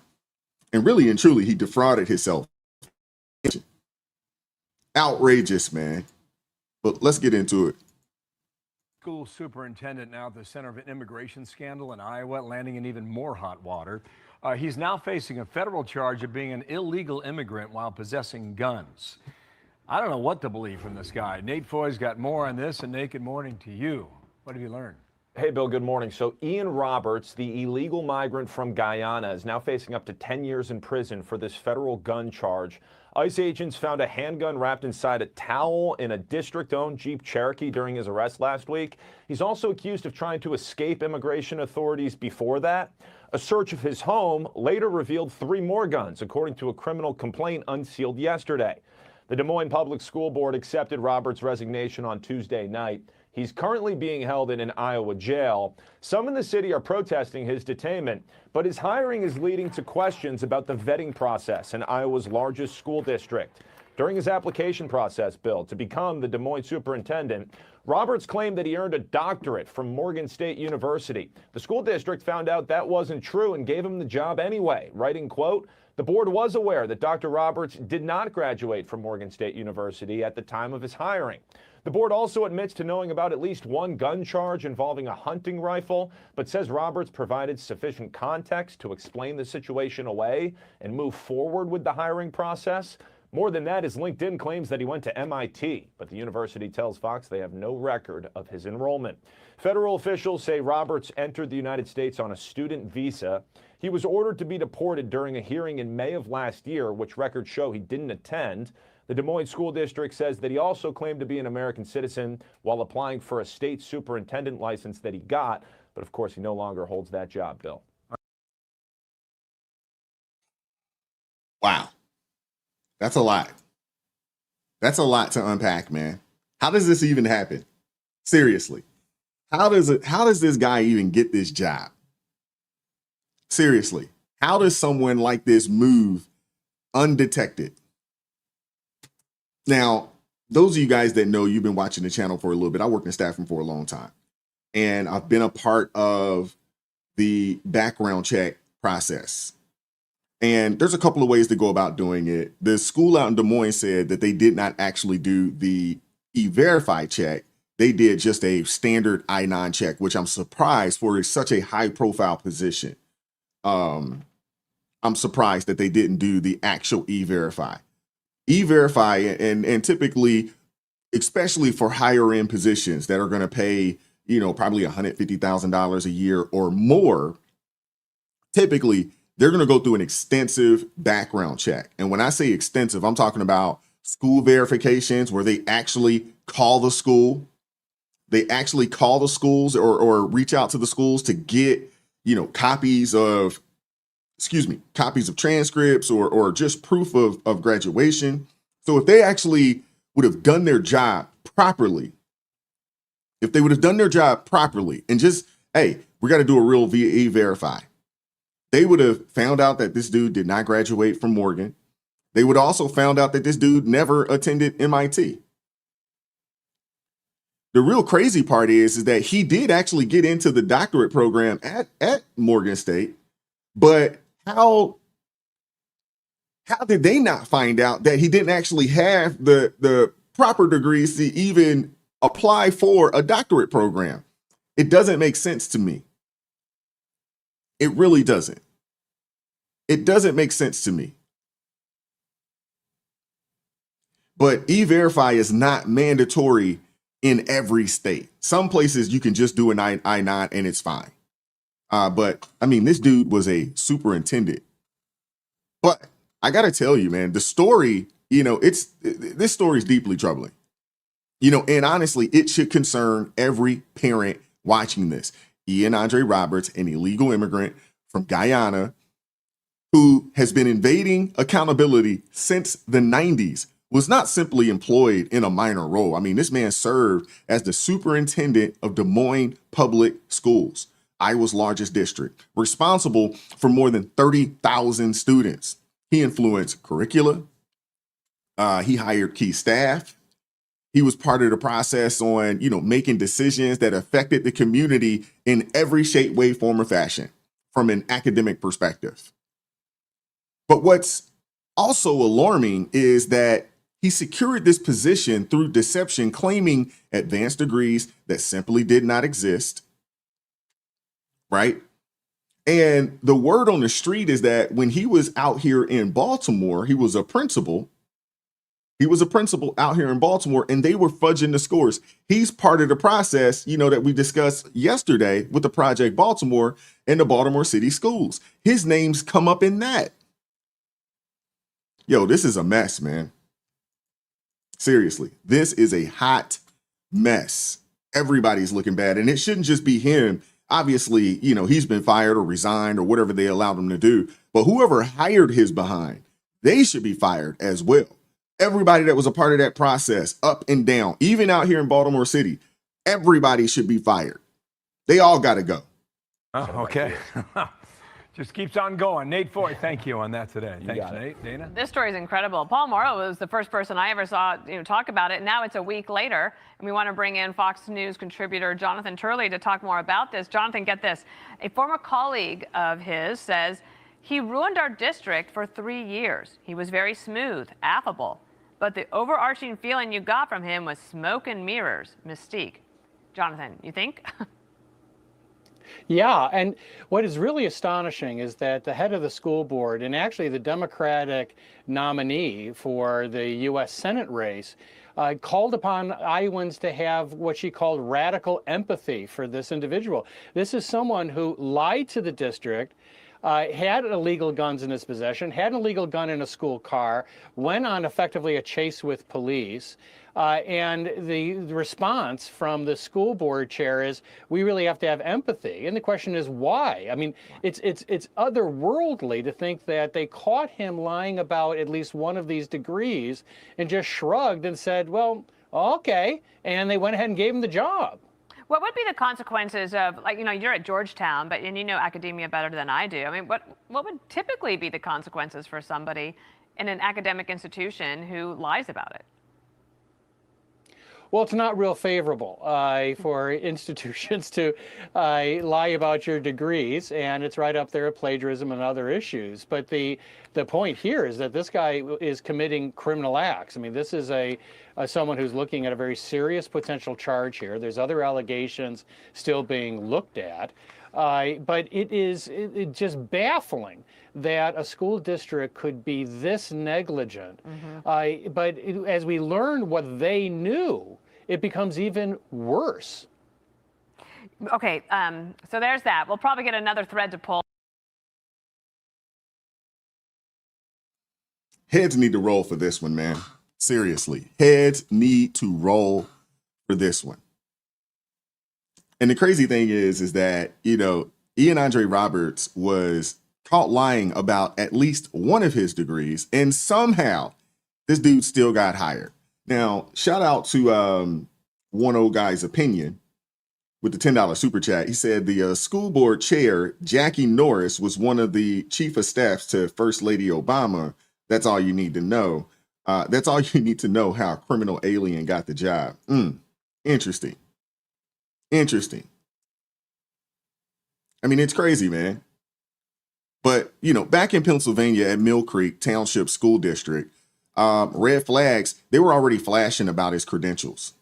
And really and truly, he defrauded himself. Outrageous, man. But let's get into it. School superintendent now at the center of an immigration scandal in Iowa, landing in even more hot water. He's now facing a federal charge of being an illegal immigrant while possessing guns. I don't know what to believe from this guy. Nate Foy's got more on this, and Nate, good morning to you. What have you learned? Hey, Bill, good morning. So Ian Roberts, the illegal migrant from Guyana, is now facing up to 10 years in prison for this federal gun charge. ICE agents found a handgun wrapped inside a towel in a district-owned Jeep Cherokee during his arrest last week. He's also accused of trying to escape immigration authorities before that. A search of his home later revealed 3 more guns, according to a criminal complaint unsealed yesterday. The Des Moines Public School Board accepted Roberts' resignation on Tuesday night. He's currently being held in an Iowa jail. Some in the city are protesting his detainment, but his hiring is leading to questions about the vetting process in Iowa's largest school district. During his application process, Bill, to become the Des Moines superintendent, Roberts claimed that he earned a doctorate from Morgan State University. The school district found out that wasn't true and gave him the job anyway, writing, quote, The board was aware that Dr. Roberts did not graduate from Morgan State University at the time of his hiring. The board also admits to knowing about at least one gun charge involving a hunting rifle, but says Roberts provided sufficient context to explain the situation away and move forward with the hiring process. More than that, his LinkedIn claims that he went to MIT, but the university tells Fox they have no record of his enrollment. Federal officials say Roberts entered the United States on a student visa. He was ordered to be deported during a hearing in May of last year, which records show he didn't attend. The Des Moines School District says that he also claimed to be an American citizen while applying for a state superintendent license that he got, but of course he no longer holds that job, Bill. Wow. That's a lot. That's a lot to unpack, man. How does this even happen? Seriously. How does this guy even get this job? Seriously. How does someone like this move undetected? Now, those of you guys that know, you've been watching the channel for a little bit. I worked in staffing for a long time, and I've been a part of the background check process. And there's a couple of ways to go about doing it. The school out in Des Moines said that they did not actually do the E-Verify check. They did just a standard I-9 check, which I'm surprised for such a high profile position. I'm surprised that they didn't do the actual E-Verify. E-Verify, and typically, especially for higher end positions that are going to pay, probably $150,000 a year or more, typically they're going to go through an extensive background check. And when I say extensive, I'm talking about school verifications where they actually call the school. They actually call the schools or reach out to the schools to get, copies of transcripts or just proof of graduation. So if they actually would have done their job properly, and just, hey, we got to do a real E-Verify. They would have found out that this dude did not graduate from Morgan. They would also found out that this dude never attended MIT. The real crazy part is that he did actually get into the doctorate program at Morgan State, but how did they not find out that he didn't actually have the proper degrees to even apply for a doctorate program? It doesn't make sense to me. It really doesn't. It doesn't make sense to me. But E-Verify is not mandatory in every state. Some places you can just do an I-9 and it's fine. But I mean, this dude was a superintendent. But I got to tell you, man, the story, this story is deeply troubling. And honestly, it should concern every parent watching this. Ian Andre Roberts, an illegal immigrant from Guyana who has been evading accountability since the 90s, was not simply employed in a minor role. I mean, this man served as the superintendent of Des Moines Public Schools, Iowa's largest district, responsible for more than 30,000 students. He influenced curricula. He hired key staff. He was part of the process on, making decisions that affected the community in every shape, way, form, or fashion from an academic perspective. But what's also alarming is that he secured this position through deception, claiming advanced degrees that simply did not exist, right? And the word on the street is that when he was out here in Baltimore, he was a principal. He was a principal out here in Baltimore, and they were fudging the scores. He's part of the process, that we discussed yesterday with the Project Baltimore and the Baltimore City Schools. His name's come up in that. Yo, this is a mess, man. Seriously, this is a hot mess. Everybody's looking bad, and it shouldn't just be him. Obviously, he's been fired or resigned or whatever they allowed him to do. But whoever hired his behind, they should be fired as well. Everybody that was a part of that process, up and down, even out here in Baltimore City, everybody should be fired. They all got to go. Oh, okay. Just keeps on going. Nate Foy, thank you on that today. Thanks, Nate. Dana? This story is incredible. Paul Morrow was the first person I ever saw talk about it. Now it's a week later, and we want to bring in Fox News contributor Jonathan Turley to talk more about this. Jonathan, get this. A former colleague of his says He ruined our district for 3 years. He was very smooth, affable, but the overarching feeling you got from him was smoke and mirrors, mystique. Jonathan, you think? Yeah, and what is really astonishing is that the head of the school board, and actually the Democratic nominee for the U.S. Senate race, called upon Iowans to have what she called radical empathy for this individual. This is someone who lied to the district, had illegal guns in his possession, had an illegal gun in a school car, went on effectively a chase with police. And the response from the school board chair is, we really have to have empathy. And the question is, why? I mean, it's otherworldly to think that they caught him lying about at least one of these degrees and just shrugged and said, well, okay. And they went ahead and gave him the job. What would be the consequences of, like, you're at Georgetown, and you know academia better than I do. I mean, what would typically be the consequences for somebody in an academic institution who lies about it? Well, it's not real favorable for institutions to lie about your degrees, and it's right up there with plagiarism and other issues. But the point here is that this guy is committing criminal acts. I mean, this is someone who's looking at a very serious potential charge here. There's other allegations still being looked at. But it's just baffling that a school district could be this negligent. But as we learn what they knew, it becomes even worse. Okay, so there's that. We'll probably get another thread to pull. Heads need to roll for this one, man. Seriously, heads need to roll for this one. And the crazy thing is that, Ian Andre Roberts was caught lying about at least one of his degrees, and somehow this dude still got hired. Now, shout out to One Old Guy's Opinion with the $10 super chat. He said the school board chair, Jackie Norris, was one of the chief of staffs to First Lady Obama. That's all you need to know. That's all you need to know how a criminal alien got the job. Interesting. I mean, it's crazy, man. But, back in Pennsylvania at Mill Creek Township School District, red flags, they were already flashing about his credentials.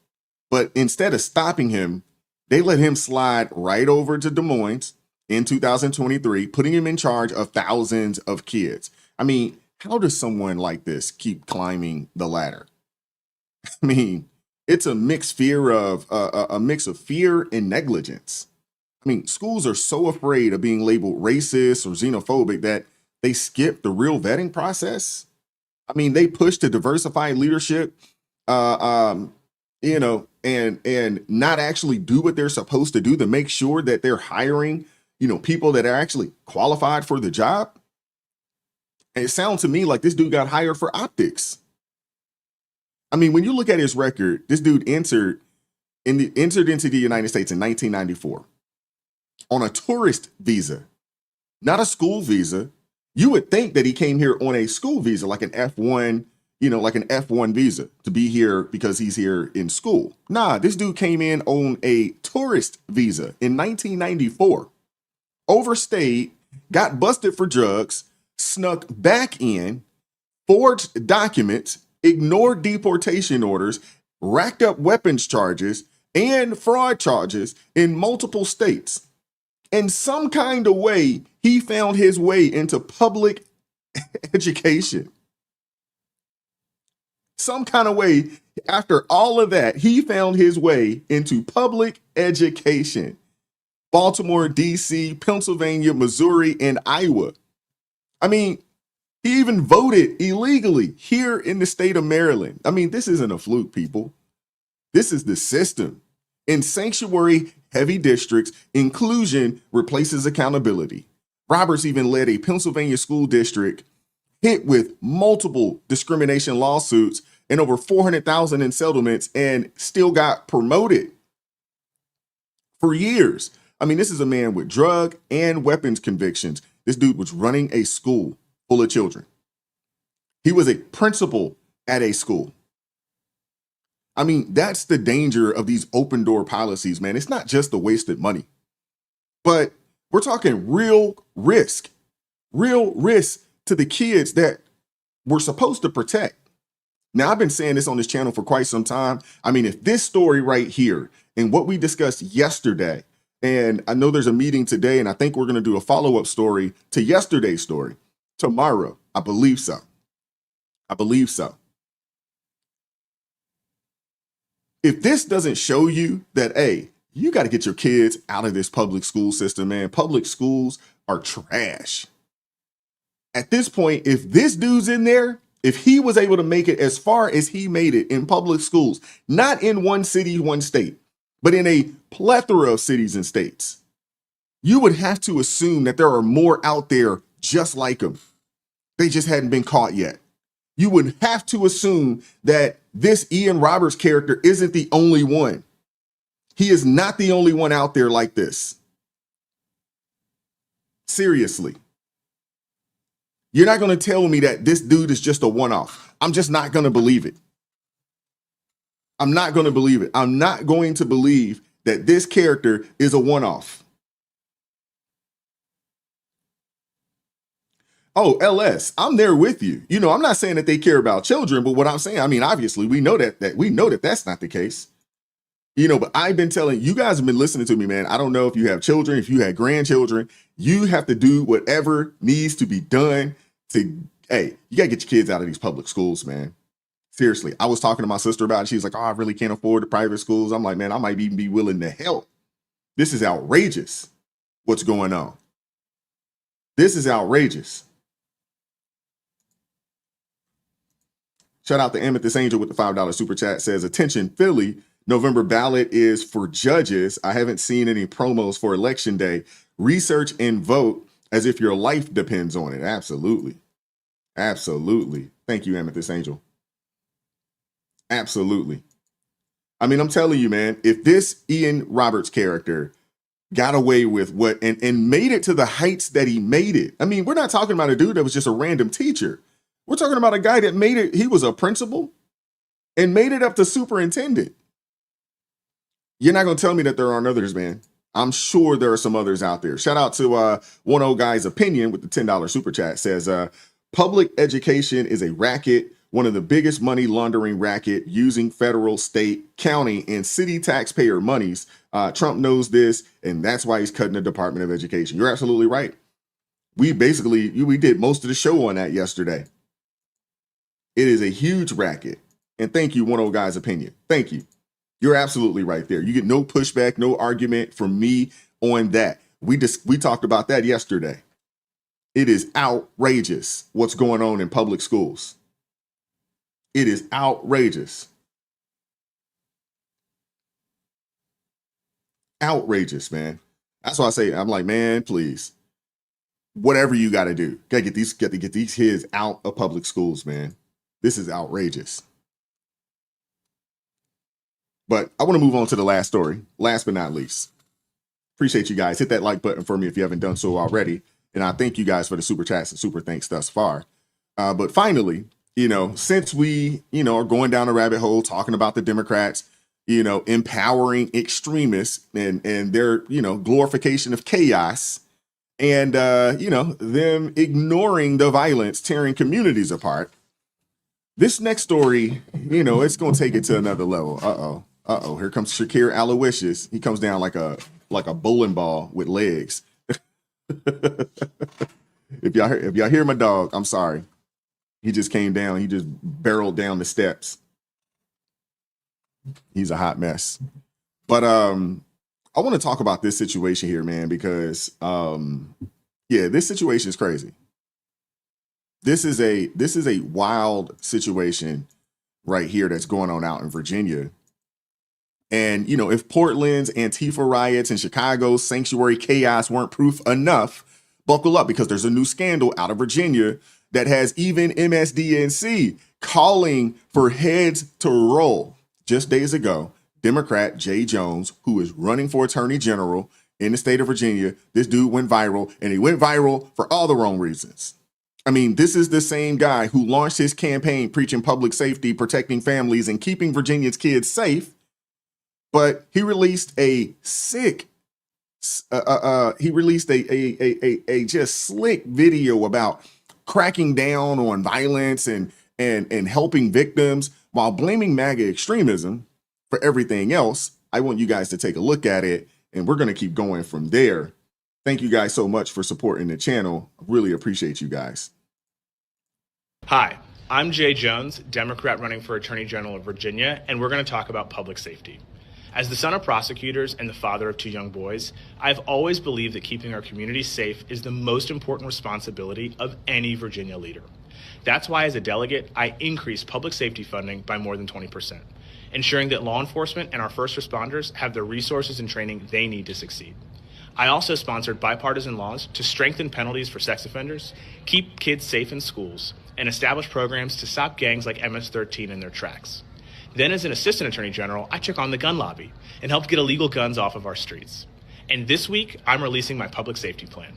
But instead of stopping him, they let him slide right over to Des Moines in 2023, putting him in charge of thousands of kids. I mean, how does someone like this keep climbing the ladder? I mean, it's a mixed fear of a mix of fear and negligence. I mean, schools are so afraid of being labeled racist or xenophobic that they skip the real vetting process. I mean, they push to diversify leadership, and not actually do what they're supposed to do to make sure that they're hiring, people that are actually qualified for the job. And it sounds to me like this dude got hired for optics. I mean, when you look at his record, this dude entered into the United States in 1994 on a tourist visa, not a school visa. You would think that he came here on a school visa, like an F1, like an F1 visa to be here because he's here in school. Nah, this dude came in on a tourist visa in 1994, overstayed, got busted for drugs, snuck back in, forged documents, ignored deportation orders, racked up weapons charges and fraud charges in multiple states. In some kind of way, he found his way into public education. Some kind of way, after all of that, he found his way into public education. Baltimore, D.C., Pennsylvania, Missouri, and Iowa. I mean, he even voted illegally here in the state of Maryland. I mean, this isn't a fluke, people. This is the system. In sanctuary heavy districts, inclusion replaces accountability. Roberts even led a Pennsylvania school district hit with multiple discrimination lawsuits and over $400,000 in settlements and still got promoted for years. I mean, this is a man with drug and weapons convictions. This dude was running a school full of children. He was a principal at a school. I mean, that's the danger of these open door policies, man. It's not just the wasted money, but we're talking real risk real risk to the kids that we're supposed to protect. Now, I've been saying this on this channel for quite some time. I mean, if this story right here and what we discussed yesterday, and I know there's a meeting today, and I think we're going to do a follow-up story to yesterday's story tomorrow. I believe so. I believe so. If this doesn't show you that, hey, you got to get your kids out of this public school system, man. Public schools are trash. At this point, if this dude's in there, if he was able to make it as far as he made it in public schools, not in one city, one state, but in a plethora of cities and states, you would have to assume that there are more out there just like him. They just hadn't been caught yet. You would have to assume that this Ian Roberts character isn't the only one. He is not the only one out there like this. Seriously. You're not going to tell me that this dude is just a one-off. I'm just not going to believe it. I'm not going to believe it. I'm not going to believe that this character is a one-off. Oh, LS, I'm there with you. You know, I'm not saying that they care about children, but what I'm saying, I mean, obviously we know that that's not the case. You know, but I've been telling you guys have been listening to me, man. I don't know if you have children, if you had grandchildren, you have to do whatever needs to be done to, hey, you got to get your kids out of these public schools, man. Seriously. I was talking to my sister about it. She's like, oh, I really can't afford the private schools. I'm like, man, I might even be willing to help. This is outrageous. What's going on? This is outrageous. Shout out to Amethyst Angel with the $5 super chat. Says, attention, Philly, November ballot is for judges. I haven't seen any promos for election day. Research and vote as if your life depends on it. Absolutely. Absolutely. Thank you, Amethyst Angel. Absolutely. I mean, I'm telling you, man, if this Ian Roberts character got away with what and made it to the heights that he made it. I mean, we're not talking about a dude that was just a random teacher. We're talking about a guy that made it. He was a principal and made it up to superintendent. You're not going to tell me that there aren't others, man. I'm sure there are some others out there. Shout out to One Old Guy's Opinion with the $10 super chat. Says, public education is a racket, one of the biggest money laundering racket using federal, state, county, and city taxpayer monies. Trump knows this, and that's why he's cutting the Department of Education. You're absolutely right. We did most of the show on that yesterday. It is a huge racket. And thank you, One Old Guy's Opinion. Thank you. You're absolutely right there. You get no pushback, no argument from me on that. We talked about that yesterday. It is outrageous what's going on in public schools. It is outrageous. Outrageous, man. That's why I say, I'm like, man, please. Whatever you got to do. Got to get these kids out of public schools, man. This is outrageous. But I want to move on to the last story. Last but not least. Appreciate you guys. Hit that like button for me if you haven't done so already. And I thank you guys for the super chats and super thanks thus far. But finally, you know, since we, you know, are going down a rabbit hole talking about the Democrats, you know, empowering extremists and their, you know, glorification of chaos and, you know, them ignoring the violence, tearing communities apart. This next story, you know, it's going to take it to another level. Uh-oh. Here comes Shakir Aloysius. He comes down like a bowling ball with legs. If y'all hear my dog, I'm sorry. He just came down. He just barreled down the steps. He's a hot mess. But I want to talk about this situation here, man, because yeah, this situation is crazy. This is a wild situation right here that's going on out in Virginia. And, you know, if Portland's Antifa riots and Chicago's sanctuary chaos weren't proof enough, buckle up because there's a new scandal out of Virginia that has even MSDNC calling for heads to roll. Just days ago, Democrat Jay Jones, who is running for attorney general in the state of Virginia, this dude went viral, and he went viral for all the wrong reasons. I mean, this is the same guy who launched his campaign preaching public safety, protecting families, and keeping Virginia's kids safe. But he released a sick he released a just slick video about cracking down on violence and helping victims while blaming MAGA extremism for everything else. I want you guys to take a look at it, and we're going to keep going from there. Thank you guys so much for supporting the channel. I really appreciate you guys. Hi, I'm Jay Jones, Democrat running for Attorney General of Virginia, and we're going to talk about public safety. As the son of prosecutors and the father of 2 young boys, I've always believed that keeping our communities safe is the most important responsibility of any Virginia leader. That's why, as a delegate, I increased public safety funding by more than 20%, ensuring that law enforcement and our first responders have the resources and training they need to succeed. I also sponsored bipartisan laws to strengthen penalties for sex offenders, keep kids safe in schools, and establish programs to stop gangs like MS-13 in their tracks. Then, as an assistant attorney general, I took on the gun lobby and helped get illegal guns off of our streets. And this week, I'm releasing my public safety plan.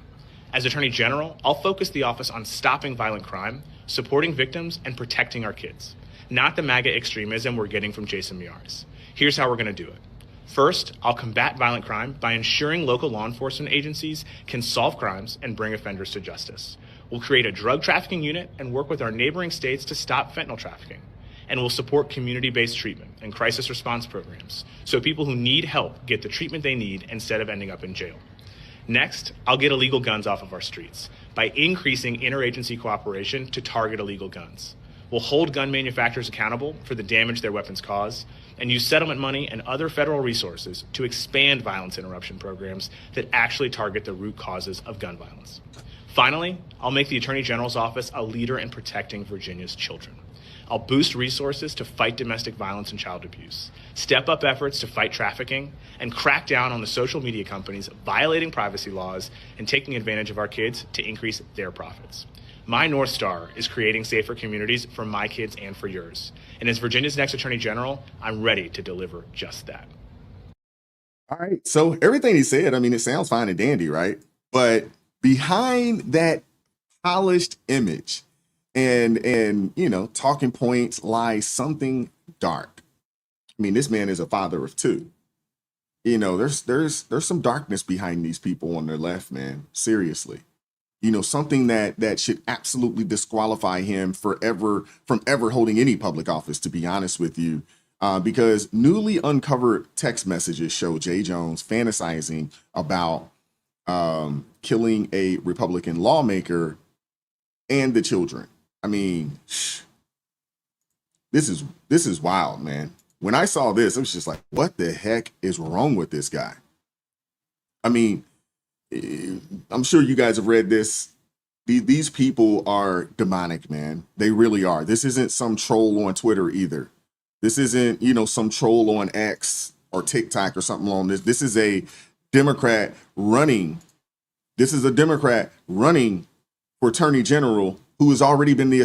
As attorney general, I'll focus the office on stopping violent crime, supporting victims, and protecting our kids, not the MAGA extremism we're getting from Jason Miyares. Here's how we're going to do it. First, I'll combat violent crime by ensuring local law enforcement agencies can solve crimes and bring offenders to justice. We'll create a drug trafficking unit and work with our neighboring states to stop fentanyl trafficking. And we'll support community-based treatment and crisis response programs so people who need help get the treatment they need instead of ending up in jail. Next, I'll get illegal guns off of our streets by increasing interagency cooperation to target illegal guns. We'll hold gun manufacturers accountable for the damage their weapons cause and use settlement money and other federal resources to expand violence interruption programs that actually target the root causes of gun violence. Finally, I'll make the Attorney General's office a leader in protecting Virginia's children. I'll boost resources to fight domestic violence and child abuse, step up efforts to fight trafficking, and crack down on the social media companies violating privacy laws and taking advantage of our kids to increase their profits. My North Star is creating safer communities for my kids and for yours. And as Virginia's next Attorney General, I'm ready to deliver just that. All right. So everything he said, I mean, it sounds fine and dandy, right? But behind that polished image and you know, talking points lies something dark. I mean, this man is a father of 2. You know, there's some darkness behind these people on their left, man. Seriously. You know, something that should absolutely disqualify him from ever holding any public office, to be honest with you, because newly uncovered text messages show Jay Jones fantasizing about killing a Republican lawmaker and the children. I mean, this is wild, man. When I saw this, I was just like, what the heck is wrong with this guy? I mean, I'm sure you guys have read this. These people are demonic, man. They really are. This isn't some troll on Twitter either. This isn't, you know, some troll on X or TikTok or something along this. This is a Democrat running. This is a Democrat running for Attorney General who has already been an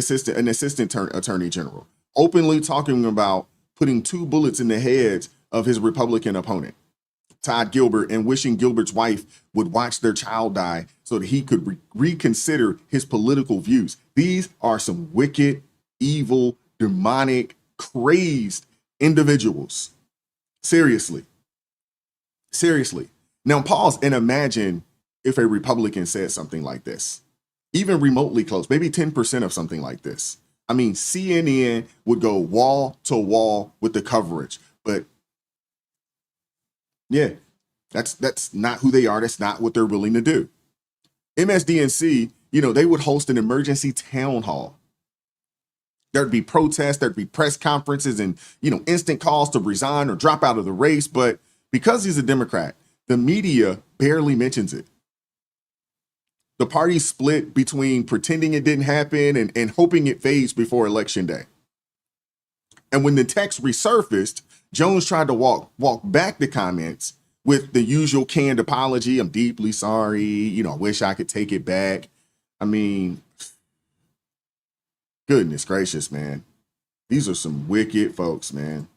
assistant Attorney General, openly talking about putting 2 bullets in the heads of his Republican opponent, Todd Gilbert, and wishing Gilbert's wife would watch their child die so that he could reconsider his political views. These are some wicked, evil, demonic, crazed individuals. Seriously. Seriously. Now pause and imagine if a Republican said something like this, even remotely close, maybe 10% of something like this. I mean, CNN would go wall to wall with the coverage, but yeah, that's not who they are. That's not what they're willing to do. MSDNC, you know, they would host an emergency town hall. There'd be protests, there'd be press conferences and, you know, instant calls to resign or drop out of the race. But because he's a Democrat, the media barely mentions it. The party split between pretending it didn't happen and hoping it fades before Election Day. And when the text resurfaced, Jones tried to walk back the comments with the usual canned apology. I'm deeply sorry. You know, I wish I could take it back. I mean, goodness gracious, man. These are some wicked folks, man.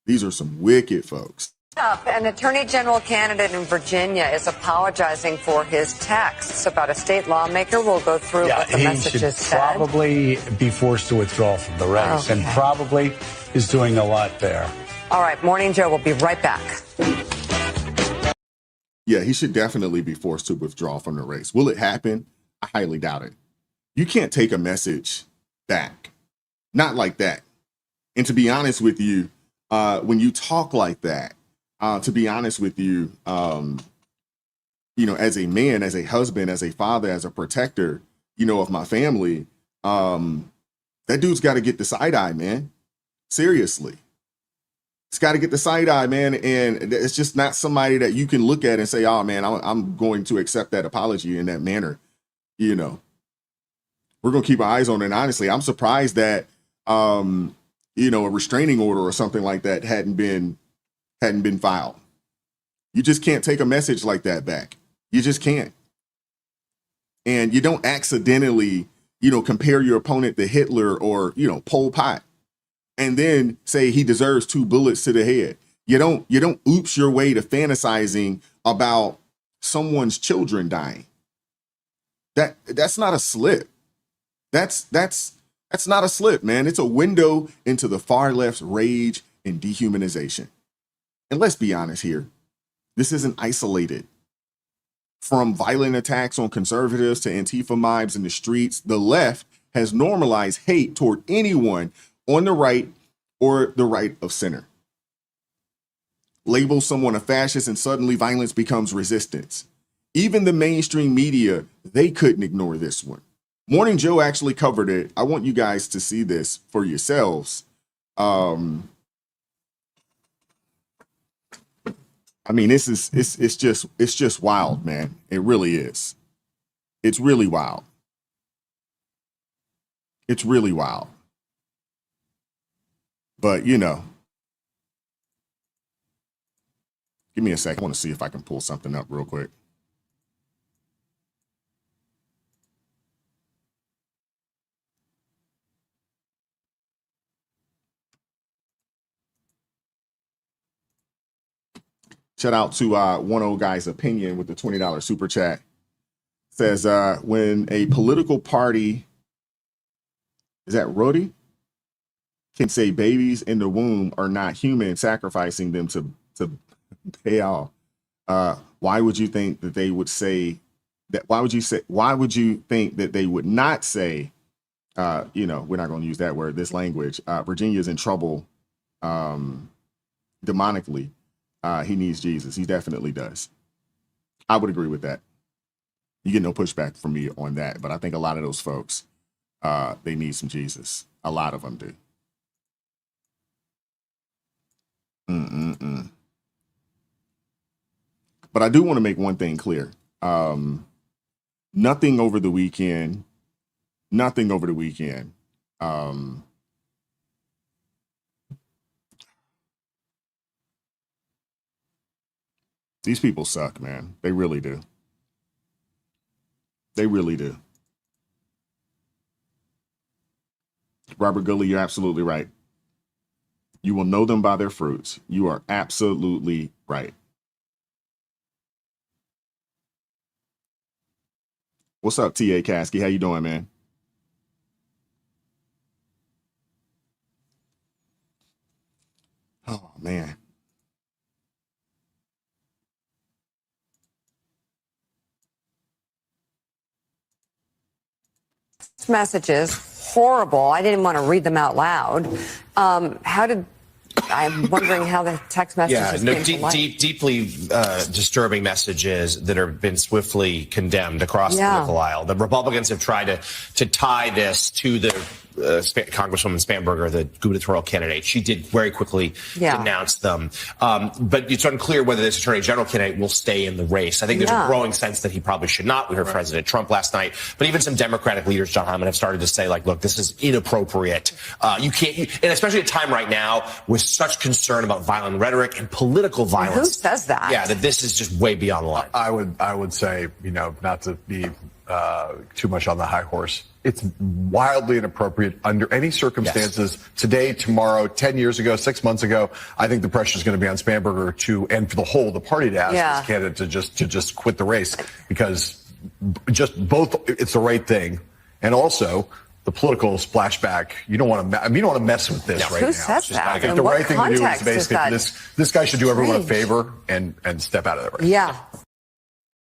These are some wicked folks. An attorney general candidate in Virginia is apologizing for his texts about a state lawmaker. We'll go through what the messages said. Probably be forced to withdraw from the race, and probably is doing a lot there. All right, Morning Joe will be right back. Yeah, he should definitely be forced to withdraw from the race. Will it happen? I highly doubt it. You can't take a message back. Not like that. And to be honest with you, when you talk like that, to be honest with you, as a man, as a husband, as a father, as a protector, of my family, that dude's got to get the side eye, man. Seriously. It's got to get the side eye, man. And it's just not somebody that you can look at and say, oh, man, I'm going to accept that apology in that manner. We're going to keep our eyes on it. And honestly, I'm surprised that, a restraining order or something like that hadn't been filed. You just can't take a message like that back. You just can't. And you don't accidentally, compare your opponent to Hitler or, Pol Pot and then say he deserves 2 bullets to the head. You don't oops your way to fantasizing about someone's children dying. That's not a slip. That's not a slip, man. It's a window into the far left's rage and dehumanization. And let's be honest here. This isn't isolated. From violent attacks on conservatives to Antifa mobs in the streets, the left has normalized hate toward anyone on the right or the right of center. Label someone a fascist and suddenly violence becomes resistance. Even the mainstream media, they couldn't ignore this one. Morning Joe actually covered it. I want you guys to see this for yourselves. It's just wild, man. It really is. It's really wild. It's really wild. But, give me a second. I want to see if I can pull something up real quick. Shout out to one old guy's opinion with the $20 super chat. Says, when a political party, is that Rhodey? Can say babies in the womb are not human, sacrificing them to pay off. Why would you think that they would say that? Why would you think that they would not say, we're not going to use that word, this language. Virginia's in trouble demonically. He needs Jesus. He definitely does. I would agree with that. You get no pushback from me on that. But I think a lot of those folks, they need some Jesus. A lot of them do. But I do want to make one thing clear. Nothing over the weekend. These people suck, man. They really do. They really do. Robert Gully, you're absolutely right. You will know them by their fruits. You are absolutely right. What's up, T.A. Caskey? How you doing, man? Oh, man. Messages, horrible. I didn't want to read them out loud. I'm wondering how the text messages deeply disturbing messages that have been swiftly condemned across the political aisle. The Republicans have tried to tie this to the Congresswoman Spanberger, the gubernatorial candidate. She did very quickly denounce them. But it's unclear whether this attorney general candidate will stay in the race. I think there's a growing sense that he probably should not. We heard President Trump last night. But even some Democratic leaders, John Hyman, have started to say, look, this is inappropriate. You can't, and especially at a time right now with such concern about violent rhetoric and political violence. Who says that? Yeah, that this is just way beyond the line. I would say, not to be too much on the high horse. It's wildly inappropriate under any circumstances today, tomorrow, 10 years ago, 6 months ago. I think the pressure is going to be on Spanberger and for the party to ask this candidate to just quit the race, because just both, it's the right thing. And also the political splashback. You don't want to mess with this right now. Who says that? I think the right thing to do is basically this guy should do everyone a favor and step out of the race. Yeah.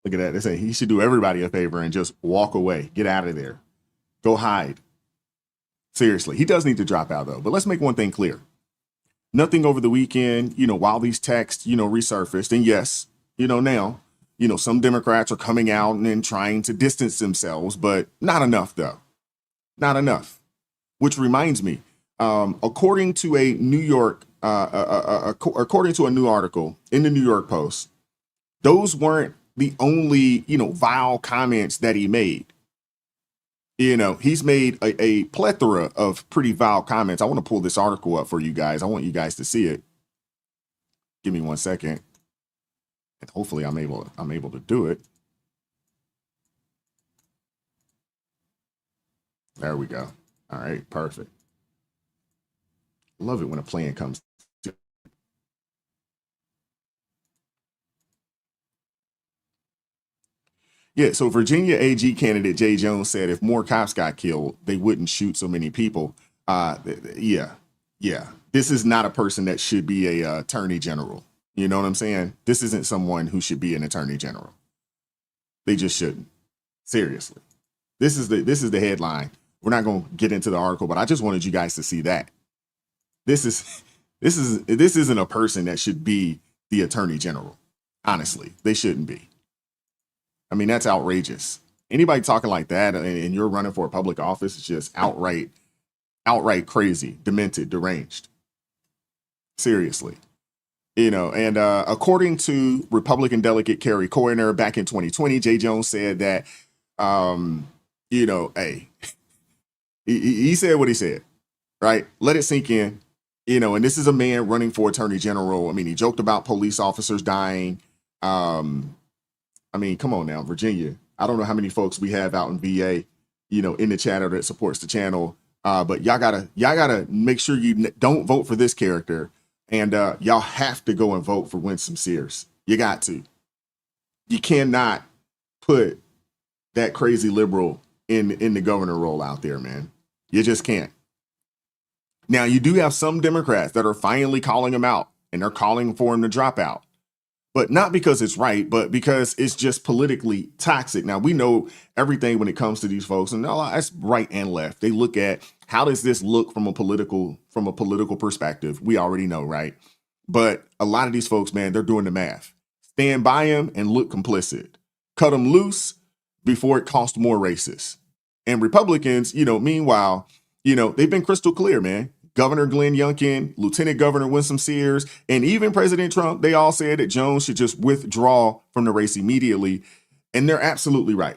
Look at that. They say he should do everybody a favor and just walk away. Get out of there. Go hide. Seriously. He does need to drop out, though. But let's make one thing clear. Nothing over the weekend, while these texts, resurfaced. And yes, now, some Democrats are coming out and trying to distance themselves, but not enough, though. Not enough. Which reminds me, according to a new article in the New York Post, those weren't the only, vile comments that he made. He's made a plethora of pretty vile comments. I want to pull this article up for you guys. I want you guys to see it. Give me 1 second. And hopefully I'm able to do it. There we go. All right, perfect. Love it when a plan comes. Yeah, so Virginia AG candidate Jay Jones said if more cops got killed, they wouldn't shoot so many people. Yeah. This is not a person that should be a attorney general. You know what I'm saying? This isn't someone who should be an attorney general. They just shouldn't. Seriously. This is the headline. We're not going to get into the article, but I just wanted you guys to see that. This isn't a person that should be the attorney general. Honestly, they shouldn't be. I mean, that's outrageous. Anybody talking like that and you're running for a public office is just outright crazy, demented, deranged. Seriously. And according to Republican delegate Kerry Coyner back in 2020, Jay Jones said that, hey, he said what he said, right? Let it sink in, and this is a man running for attorney general. I mean, he joked about police officers dying. I mean, come on now, Virginia. I don't know how many folks we have out in VA, in the channel that supports the channel. But y'all gotta make sure you don't vote for this character. And y'all have to go and vote for Winsome Sears. You got to. You cannot put that crazy liberal in the governor role out there, man. You just can't. Now, you do have some Democrats that are finally calling him out, and they're calling for him to drop out. But not because it's right, but because it's just politically toxic. Now, we know everything when it comes to these folks, and that's right and left. They look at how does this look from a political perspective. We already know, right? But a lot of these folks, man, they're doing the math. Stand by him and look complicit. Cut him loose before it costs more races. And Republicans, meanwhile, they've been crystal clear, man. Governor Glenn Youngkin, Lieutenant Governor Winsome Sears, and even President Trump, they all said that Jones should just withdraw from the race immediately. And they're absolutely right.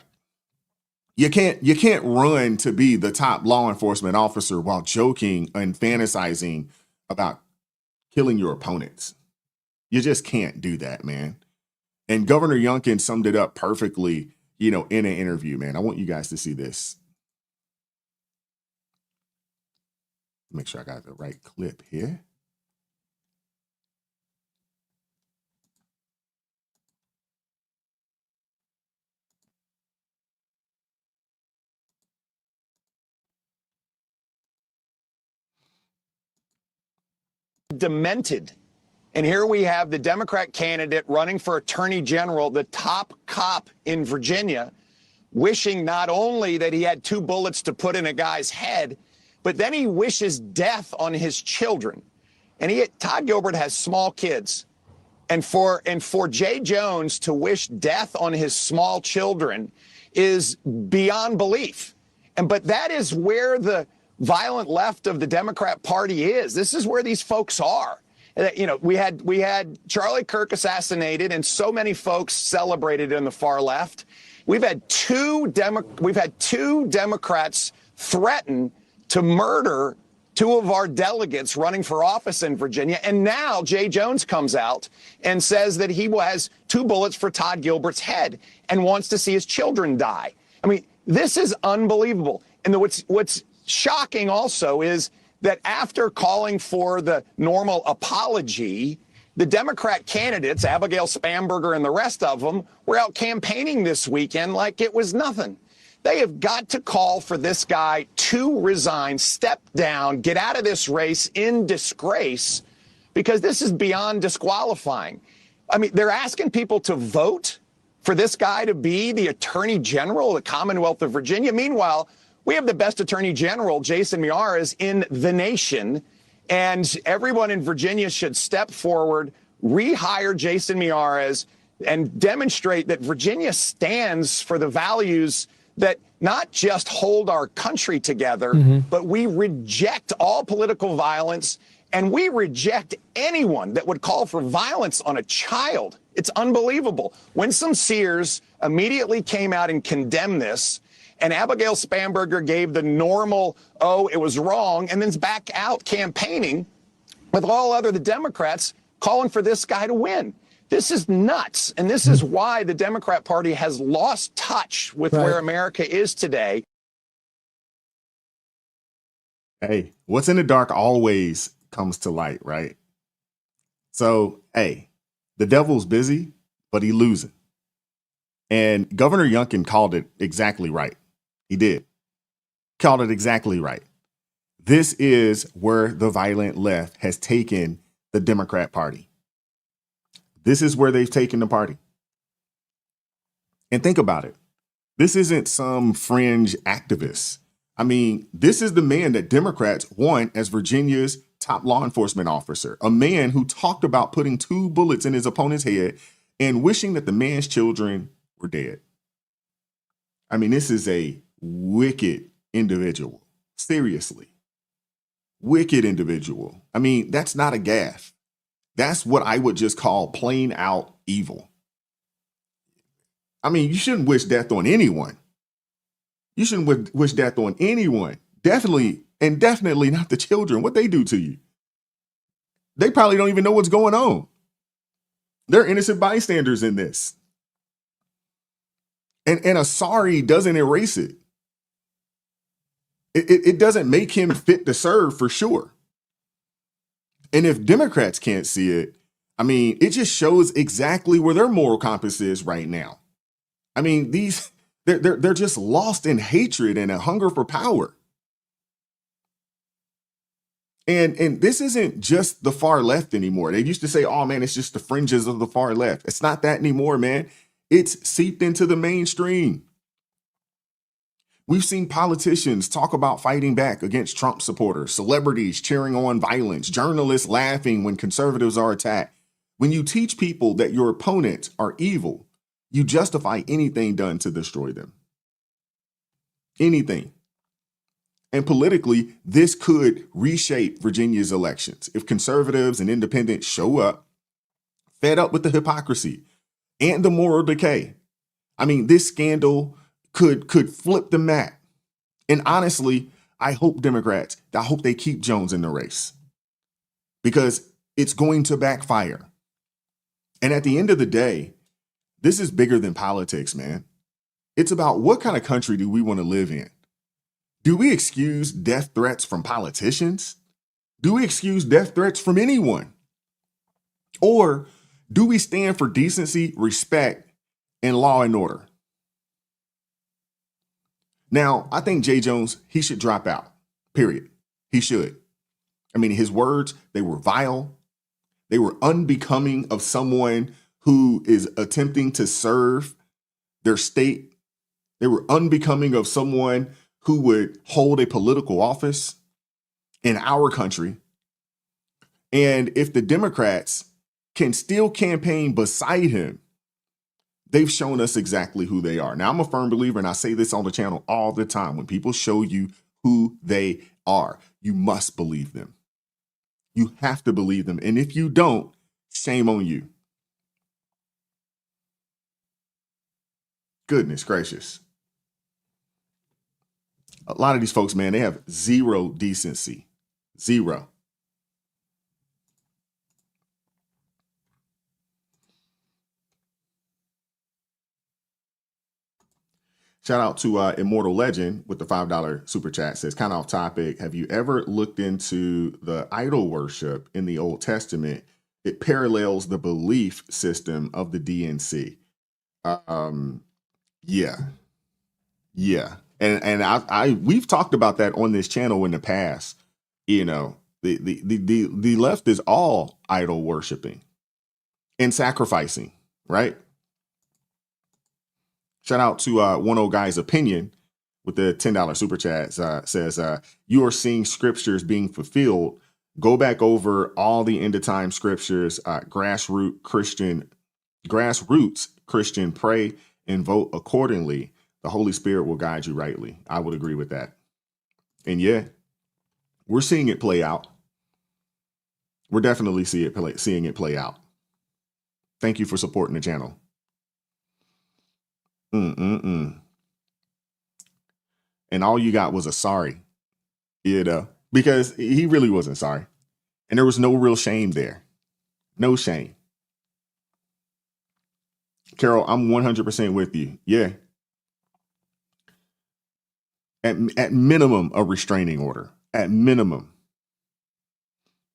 You can't run to be the top law enforcement officer while joking and fantasizing about killing your opponents. You just can't do that, man. And Governor Youngkin summed it up perfectly, in an interview, man. I want you guys to see this. Make sure I got the right clip here. Demented. And here we have the Democrat candidate running for attorney general, the top cop in Virginia, wishing not only that he had 2 bullets to put in a guy's head, but then he wishes death on his children. And Todd Gilbert has small kids. And for Jay Jones to wish death on his small children is beyond belief. But that is where the violent left of the Democrat Party is. This is where these folks are. We had Charlie Kirk assassinated, and so many folks celebrated in the far left. We've had two Democrats threaten to murder 2 of our delegates running for office in Virginia. And now Jay Jones comes out and says that he has 2 bullets for Todd Gilbert's head and wants to see his children die. I mean, this is unbelievable. And what's shocking also is that after calling for the normal apology, the Democrat candidates, Abigail Spanberger and the rest of them, were out campaigning this weekend like it was nothing. They have got to call for this guy to resign, step down, get out of this race in disgrace, because this is beyond disqualifying. I mean, they're asking people to vote for this guy to be the Attorney General of the Commonwealth of Virginia. Meanwhile, we have the best Attorney General, Jason Miyares, in the nation. And everyone in Virginia should step forward, rehire Jason Miyares, and demonstrate that Virginia stands for the values that not just hold our country together, but we reject all political violence, and we reject anyone that would call for violence on a child. It's unbelievable. Winsome Sears immediately came out and condemned this, and Abigail Spanberger gave the normal, oh, it was wrong, and then's back out campaigning with all other the Democrats calling for this guy to win. This is nuts, and this is why the Democrat Party has lost touch with where America is today. Hey, what's in the dark always comes to light, right? So, hey, the devil's busy, but he losing. And Governor Youngkin called it exactly right. He did. Called it exactly right. This is where the violent left has taken the Democrat Party. This is where they've taken the party. And think about it. This isn't some fringe activist. I mean, this is the man that Democrats want as Virginia's top law enforcement officer, a man who talked about putting 2 bullets in his opponent's head and wishing that the man's children were dead. I mean, this is a wicked individual. Seriously. Wicked individual. I mean, that's not a gaffe. That's what I would just call plain out evil. I mean, you shouldn't wish death on anyone. You shouldn't wish death on anyone. Definitely not the children. What they do to you. They probably don't even know what's going on. They're innocent bystanders in this. And a sorry doesn't erase it. It doesn't make him fit to serve for sure. And if Democrats can't see it, I mean, it just shows exactly where their moral compass is right now. I mean, they're just lost in hatred and a hunger for power. And this isn't just the far left anymore. They used to say, oh man, it's just the fringes of the far left. It's not that anymore, man. It's seeped into the mainstream. We've seen politicians talk about fighting back against Trump supporters, celebrities cheering on violence, journalists laughing when conservatives are attacked. When you teach people that your opponents are evil, you justify anything done to destroy them. Anything. And politically, this could reshape Virginia's elections. If conservatives and independents show up, fed up with the hypocrisy and the moral decay, I mean, this scandal could flip the map. And honestly, I hope they keep Jones in the race because it's going to backfire. And at the end of the day, this is bigger than politics, man. It's about what kind of country do we want to live in? Do we excuse death threats from politicians? Do we excuse death threats from anyone? Or do we stand for decency, respect, and law and order? Now, I think Jay Jones, he should drop out, period. He should. I mean, his words, they were vile. They were unbecoming of someone who is attempting to serve their state. They were unbecoming of someone who would hold a political office in our country. And if the Democrats can still campaign beside him, they've shown us exactly who they are. Now, I'm a firm believer, and I say this on the channel all the time. When people show you who they are, you must believe them. You have to believe them. And if you don't, shame on you. Goodness gracious. A lot of these folks, man, they have zero decency. Zero. Shout out to Immortal Legend with the $5 super chat. Says, kind of off topic, have you ever looked into the idol worship in the Old Testament? It parallels the belief system of the DNC. Yeah. And we've talked about that on this channel in the past. You know, the left is all idol worshiping and sacrificing, right? Shout out to One Old Guy's Opinion with the $10 super chat. Says, you are seeing scriptures being fulfilled. Go back over all the end of time scriptures. Grassroots Christian, pray and vote accordingly. The Holy Spirit will guide you rightly. I would agree with that. And yeah, we're seeing it play out. We're definitely seeing it play out. Thank you for supporting the channel. And all you got was a sorry, because he really wasn't sorry. And there was no real shame there. No shame. Carol, I'm 100% with you. Yeah. At minimum, a restraining order. At minimum.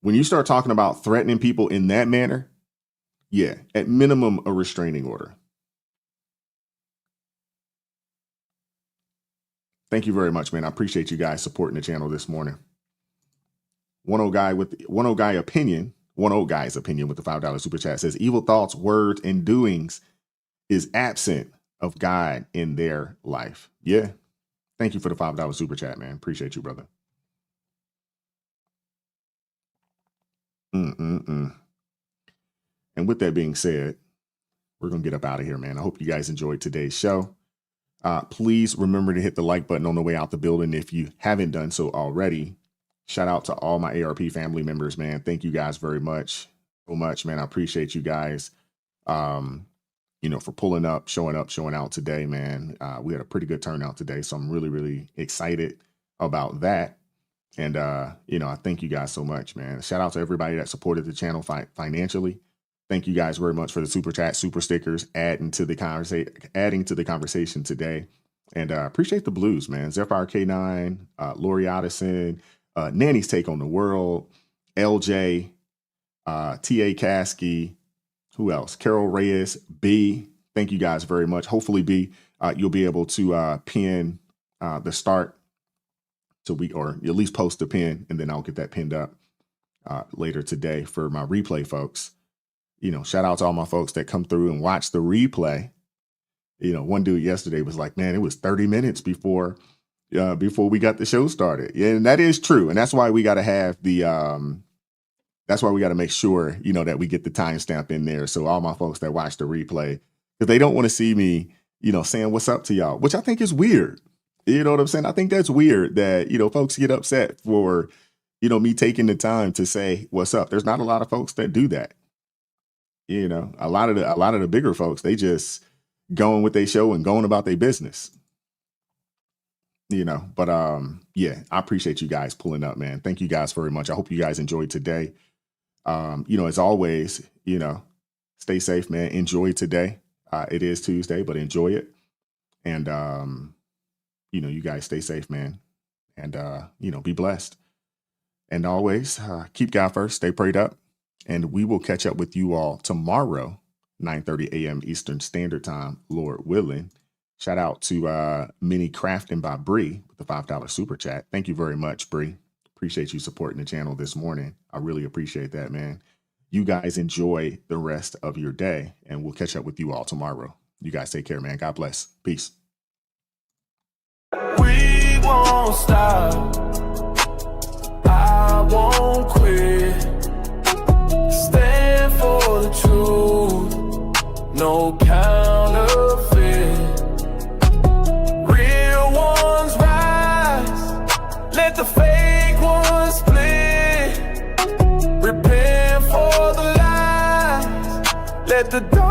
When you start talking about threatening people in that manner, yeah, at minimum, a restraining order. Thank you very much, man. I appreciate you guys supporting the channel this morning. One old guy's opinion with the $5 super chat says, evil thoughts, words, and doings is absent of God in their life. Yeah. Thank you for the $5 super chat, man. Appreciate you, brother. And with that being said, we're going to get up out of here, man. I hope you guys enjoyed today's show. Please remember to hit the like button on the way out the building if you haven't done so already. Shout out to all my ARP family members, man. Thank you guys very much. So much, man. I appreciate you guys, for pulling up, showing out today, man. We had a pretty good turnout today, so I'm really, really excited about that. And, I thank you guys so much, man. Shout out to everybody that supported the channel financially. Thank you guys very much for the super chat, super stickers, adding to the conversation today. And appreciate the blues, man. Zephyr K9, Lori Otteson, Nanny's Take on the World, LJ, T.A. Caskey, who else? Carol Reyes, B. Thank you guys very much. Hopefully, B, you'll be able to pin the start or at least post the pin, and then I'll get that pinned up later today for my replay folks. Shout out to all my folks that come through and watch the replay. One dude yesterday was like, man, it was 30 minutes before we got the show started. Yeah, and that is true. And that's why we got to have that's why we got to make sure, that we get the timestamp in there. So all my folks that watch the replay, because they don't want to see me, saying what's up to y'all, which I think is weird. You know what I'm saying? I think that's weird that, folks get upset for, me taking the time to say what's up. There's not a lot of folks that do that. A lot of the bigger folks, they just going with their show and going about their business. But yeah, I appreciate you guys pulling up, man. Thank you guys very much. I hope you guys enjoyed today. As always, stay safe, man. Enjoy today. It is Tuesday, but enjoy it. And you guys stay safe, man. And be blessed. And always keep God first, stay prayed up. And we will catch up with you all tomorrow, 9:30 a.m. Eastern Standard Time, Lord willing. Shout out to Mini Crafting by Bree with the $5 super chat. Thank you very much, Bree. Appreciate you supporting the channel this morning. I really appreciate that, man. You guys enjoy the rest of your day, and we'll catch up with you all tomorrow. You guys take care, man. God bless. Peace. We won't stop. I won't quit. Stand for the truth, no counterfeit. Real ones rise, let the fake ones split. Repent for the lies, let the dark